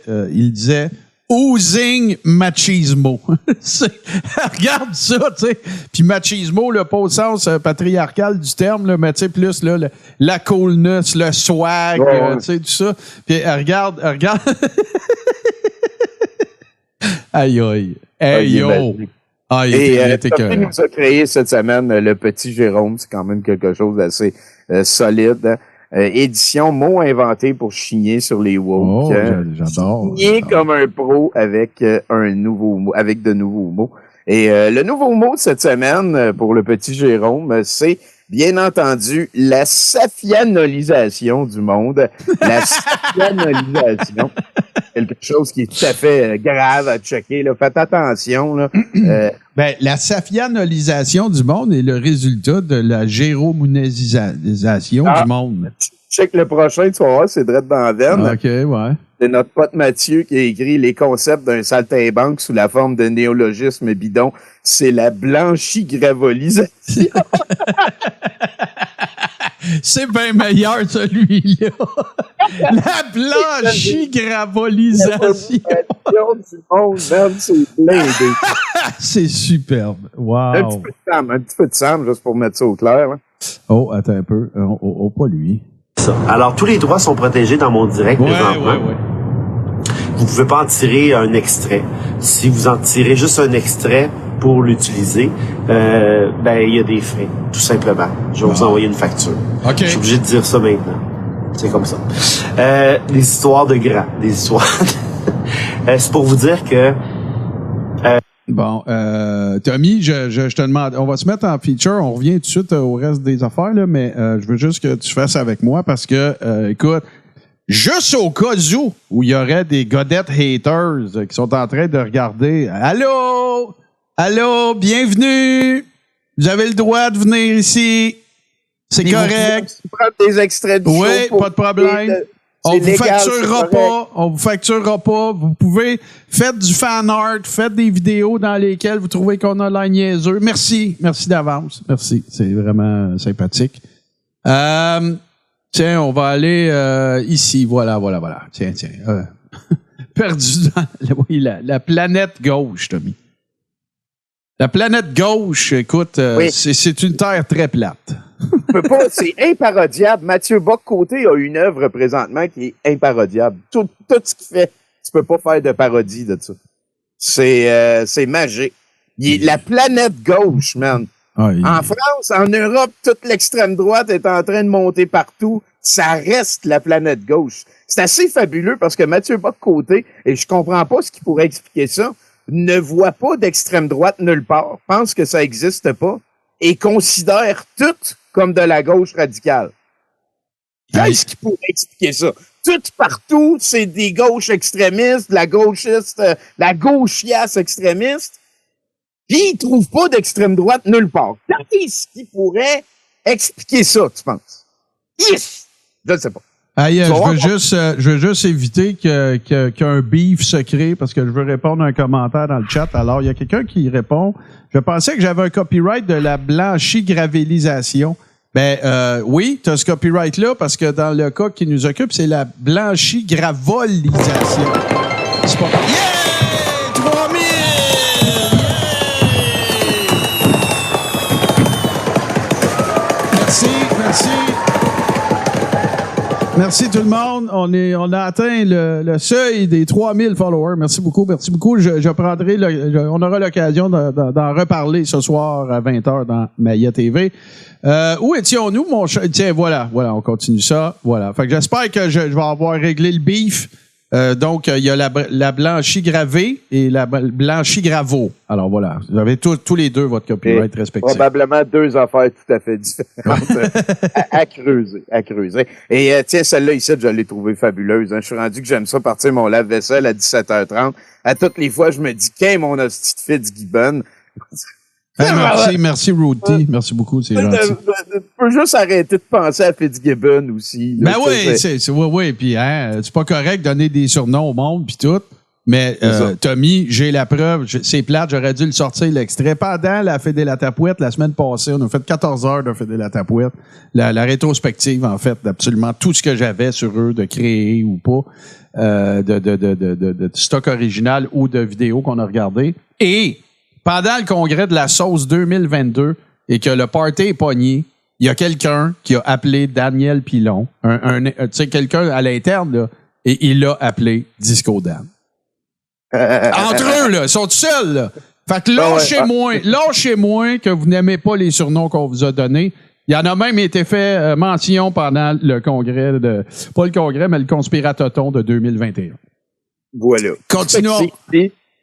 oozing machismo. Regarde ça, tu sais. Puis machismo, pas au sens patriarcal du terme, là, mais tu sais, plus là, la coolness, le swag, tu sais, tout ça. Puis regarde. Aïe, aïe. Hey, yo. Sophie nous a créé cette semaine le petit Jérôme. C'est quand même quelque chose d'assez solide. Hein? Édition mot inventé pour chigner sur les woke. J'adore. Chigner comme un pro avec de nouveaux mots. Et le nouveau mot de cette semaine pour le petit Jérôme, c'est bien entendu la safianolisation du monde. La safianolisation. Quelque chose qui est tout à fait grave à checker. Là. Faites attention. Là. La safianolisation du monde est le résultat de la géromonisation du monde. Check le prochain, tu vas voir, c'est direct dans la veine. OK, ouais. C'est notre pote Mathieu qui a écrit les concepts d'un saltimbanque sous la forme de néologisme bidon. C'est la blanchie-gravolisation. C'est bien meilleur, celui-là. La blanchie-gravolisation. C'est superbe. Wow. Un petit peu de Sam, juste pour mettre ça au clair. Hein. Oh, attends un peu. Pas lui. Alors, tous les droits sont protégés dans mon direct présentement. Ouais. Vous pouvez pas en tirer un extrait. Si vous en tirez juste un extrait pour l'utiliser, il y a des frais, tout simplement. Je vais vous envoyer une facture. Okay. Je suis obligé de dire ça maintenant. C'est comme ça. Les histoires de grands, des histoires... c'est pour vous dire que... Bon, Tommy, je te demande, on va se mettre en feature, on revient tout de suite au reste des affaires, là, mais je veux juste que tu fasses avec moi parce que, écoute, juste au cas où il y aurait des Godette haters qui sont en train de regarder. Allô, bienvenue. Vous avez le droit de venir ici. C'est correct. Vous prendre des extraits du show. Oui, pas de problème. On vous facturera pas. Vous pouvez faire du fan art, faites des vidéos dans lesquelles vous trouvez qu'on a l'air niaiseux. Merci d'avance. Merci, c'est vraiment sympathique. Tiens, on va aller ici. Voilà. Tiens. Perdu dans la planète gauche, Tommy. La planète gauche, écoute, c'est une terre très plate. C'est imparodiable. Mathieu Bock-Côté a une œuvre présentement qui est imparodiable. Tout ce qu'il fait, tu peux pas faire de parodie de ça. C'est magique. La planète gauche, man. En France, en Europe, toute l'extrême droite est en train de monter partout. Ça reste la planète gauche. C'est assez fabuleux parce que Mathieu Bock-Côté, et je comprends pas ce qui pourrait expliquer ça, ne voit pas d'extrême droite nulle part, pense que ça existe pas, et considère tout comme de la gauche radicale. Qu'est-ce qui pourrait expliquer ça? Tout partout, c'est des gauches extrémistes, la gauchiasse extrémiste, puis ils trouvent pas d'extrême droite nulle part. Qu'est-ce qui pourrait expliquer ça, tu penses? Yes! Je ne sais pas. Je veux juste éviter qu'il y ait un beef secret parce que je veux répondre à un commentaire dans le chat. Alors, il y a quelqu'un qui répond. Je pensais que j'avais un copyright de la blanchie-gravélisation. Oui, tu as ce copyright-là parce que dans le cas qui nous occupe, c'est la blanchie-gravolisation. C'est pas... Yeah! 3000! Merci. Merci tout le monde. On a atteint le seuil des 3000 followers. Merci beaucoup. Je prendrai on aura l'occasion d'en reparler ce soir à 20h dans Maya TV. Où étions-nous, mon cher? Tiens, voilà, on continue ça. Voilà. Fait que j'espère que je vais avoir réglé le beef. Donc, il y a la blanchie gravée et la blanchie gravo. Alors voilà, vous avez tous les deux votre copyright respectif. Probablement deux affaires tout à fait différentes à creuser. Et tiens, celle-là ici, je l'ai trouvée fabuleuse. Hein. Je suis rendu que j'aime ça partir mon lave-vaisselle à 17h30. À toutes les fois, je me dis, qu'est mon hostie de Fitzgibbon? Merci Rudy. Merci beaucoup, c'est gentil. Tu peux juste arrêter de penser à Fitzgibbon aussi. Ben oui, oui. Puis c'est pas correct de donner des surnoms au monde puis tout. Mais Tommy, j'ai la preuve. C'est plate, j'aurais dû le sortir l'extrait. Pendant la Fédé la Tapouette, la semaine passée, on a fait 14 heures de Fédé la Tapouette. La rétrospective, en fait, d'absolument tout ce que j'avais sur eux, de créer ou pas, de stock original ou de vidéos qu'on a regardé. Et pendant le congrès de la sauce 2022 et que le party est pogné, il y a quelqu'un qui a appelé Daniel Pilon, tu sais, quelqu'un à l'interne, là, et il l'a appelé Disco Dan. Entre eux, là, ils sont tout seuls, là. Fait que lâchez-moi que vous n'aimez pas les surnoms qu'on vous a donnés. Il y en a même été fait mention pendant le congrès pas le congrès, mais le Conspiratoton de 2021. Voilà. Continuons.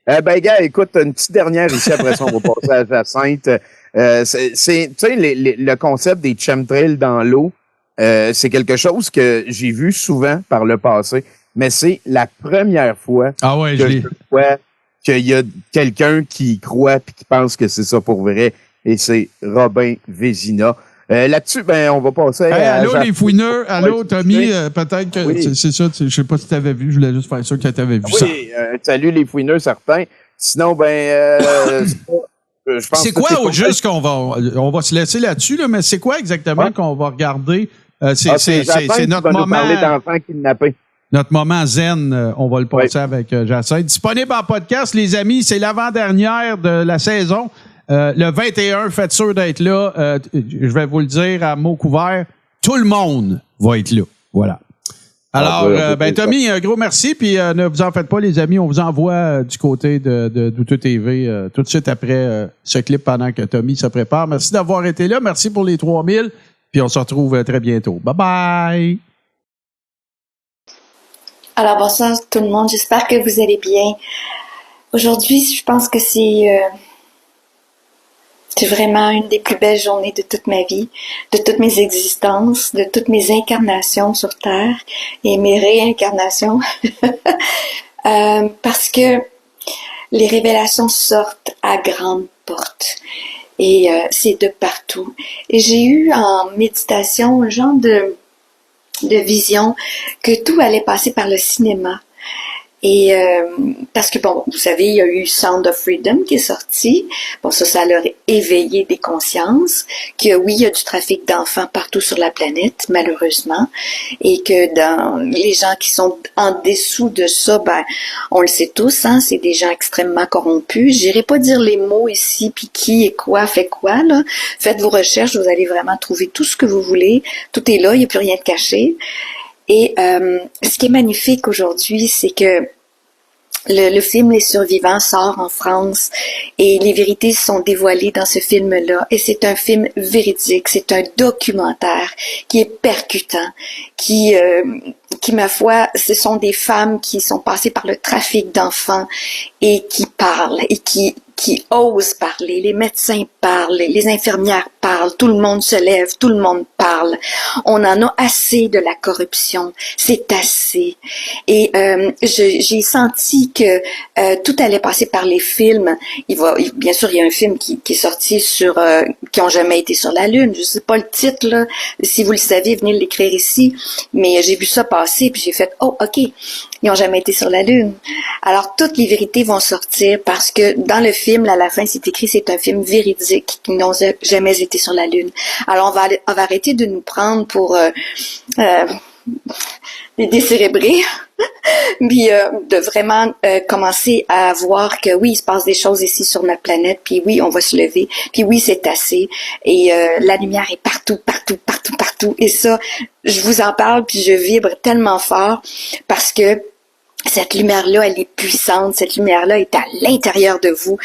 Gars, écoute, une petite dernière ici, après ça, on va passer à Jacinthe. Tu sais, le concept des chemtrails dans l'eau, c'est quelque chose que j'ai vu souvent par le passé, mais c'est la première fois que je vois qu'il y a quelqu'un qui croit puis qui pense que c'est ça pour vrai, et c'est Robin Vézina. Là-dessus, on va passer à... Allô, les fouineurs. Allô, Tommy. Peut-être que c'est ça. Je sais pas si tu avais vu. Je voulais juste faire sûr que tu avais vu ça. Oui, salut les fouineurs, certains. Sinon, je pense c'est quoi au juste qu'on va se laisser là-dessus, là, mais c'est quoi exactement qu'on va regarder? C'est notre moment... parler d'enfants kidnappés. Notre moment zen, on va le passer avec Jacinthe. Disponible en podcast, les amis. C'est l'avant-dernière de la saison. Le 21, faites sûr d'être là. Je vais vous le dire à mots couverts. Tout le monde va être là. Voilà. Alors, Tommy, un gros merci. Puis ne vous en faites pas, les amis. On vous envoie du côté de Douteux TV tout de suite après ce clip pendant que Tommy se prépare. Merci d'avoir été là. Merci pour les 3000. Puis on se retrouve très bientôt. Bye-bye. Alors, bonsoir tout le monde. J'espère que vous allez bien. Aujourd'hui, je pense que c'est vraiment une des plus belles journées de toute ma vie, de toutes mes existences, de toutes mes incarnations sur Terre et mes réincarnations. Parce que les révélations sortent à grandes portes. Et c'est de partout. Et j'ai eu en méditation un genre de vision que tout allait passer par le cinéma. Et parce que, bon, vous savez, il y a eu Sound of Freedom qui est sorti. Bon, ça leur a éveillé des consciences. Que oui, il y a du trafic d'enfants partout sur la planète, malheureusement. Et que dans les gens qui sont en dessous de ça, on le sait tous, hein, c'est des gens extrêmement corrompus. J'irai pas dire les mots ici, puis qui et quoi fait quoi, là. Faites vos recherches, vous allez vraiment trouver tout ce que vous voulez. Tout est là, il n'y a plus rien de caché. Et ce qui est magnifique aujourd'hui, c'est que le film Les Survivants sort en France et les vérités sont dévoilées dans ce film-là. Et c'est un film véridique, c'est un documentaire qui est percutant, qui ma foi, ce sont des femmes qui sont passées par le trafic d'enfants et qui parlent et qui osent parler. Les médecins parlent, les infirmières parlent, tout le monde se lève, tout le monde parle. On en a assez de la corruption, c'est assez. Et j'ai senti que tout allait passer par les films. Bien sûr, il y a un film qui est sorti sur qui ont jamais été sur la Lune. Je sais pas le titre là. Si vous le savez, venez l'écrire ici. Mais j'ai vu ça passer puis j'ai fait ok. Ils n'ont jamais été sur la Lune. Alors, toutes les vérités vont sortir parce que dans le film, à la fin, c'est écrit, c'est un film véridique qui n'ont jamais été sur la Lune. Alors, on va arrêter de nous prendre pour des décérébrés, puis de vraiment commencer à voir que oui, il se passe des choses ici sur notre planète, puis oui, on va se lever, puis oui, c'est assez, et la lumière est partout, partout, partout, partout, et ça, je vous en parle, puis je vibre tellement fort, parce que Cette lumière-là, elle est puissante. Cette lumière-là est à l'intérieur de vous.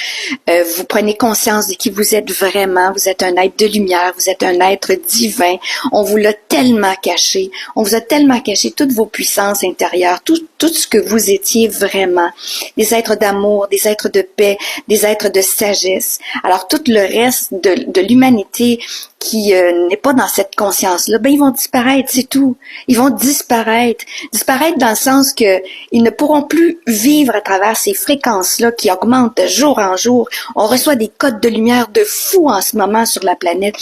Vous prenez conscience de qui vous êtes vraiment. Vous êtes un être de lumière. Vous êtes un être divin. On vous l'a tellement caché. On vous a tellement caché toutes vos puissances intérieures, tout ce que vous étiez vraiment. Des êtres d'amour, des êtres de paix, des êtres de sagesse. Alors, tout le reste de l'humanité qui n'est pas dans cette conscience-là, ben ils vont disparaître, c'est tout. Ils vont disparaître. Disparaître dans le sens que ils ne pourront plus vivre à travers ces fréquences-là qui augmentent de jour en jour. On reçoit des codes de lumière de fou en ce moment sur la planète.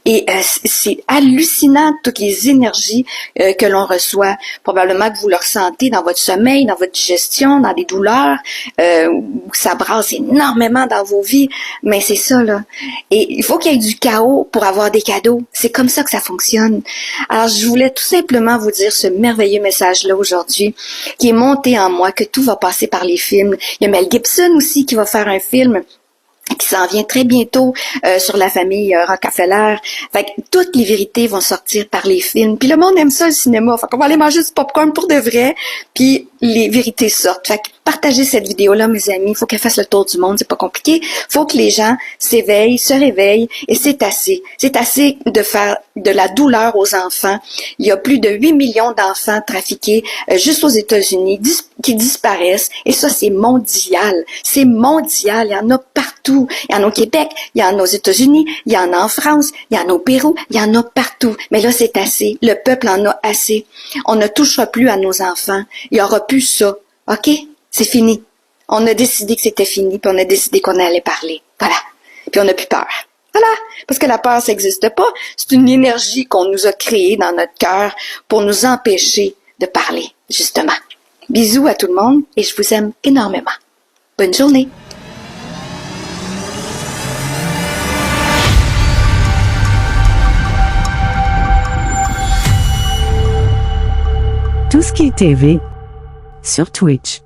Et c'est hallucinant toutes les énergies que l'on reçoit. Probablement que vous le ressentez dans votre sommeil, dans votre digestion, dans des douleurs, où ça brasse énormément dans vos vies. Mais c'est ça, là. Et il faut qu'il y ait du chaos pour avoir des cadeaux. C'est comme ça que ça fonctionne. Alors, je voulais tout simplement vous dire ce merveilleux message-là aujourd'hui, qui est monté en moi, que tout va passer par les films. Il y a Mel Gibson aussi qui va faire un film qui s'en vient très bientôt sur la famille Rockefeller. Fait que toutes les vérités vont sortir par les films. Puis le monde aime ça, le cinéma. Fait qu'on va aller manger du popcorn pour de vrai. Puis les vérités sortent. Fait que partagez cette vidéo-là, mes amis. Il faut qu'elle fasse le tour du monde. C'est pas compliqué. Faut que les gens s'éveillent, se réveillent. Et c'est assez. C'est assez de faire de la douleur aux enfants. Il y a plus de 8 millions d'enfants trafiqués juste aux États-Unis qui disparaissent. Et ça, c'est mondial. C'est mondial. Il y en a partout. Il y en a au Québec, il y en a aux États-Unis, il y en a en France, il y en a au Pérou, il y en a partout. Mais là, c'est assez. Le peuple en a assez. On ne touchera plus à nos enfants. Il y aura plus ça. OK? C'est fini. On a décidé que c'était fini, puis on a décidé qu'on allait parler. Voilà. Puis on n'a plus peur. Voilà. Parce que la peur, ça n'existe pas. C'est une énergie qu'on nous a créée dans notre cœur pour nous empêcher de parler, justement. Bisous à tout le monde et je vous aime énormément. Bonne journée. Tout ce qui est TV sur Twitch.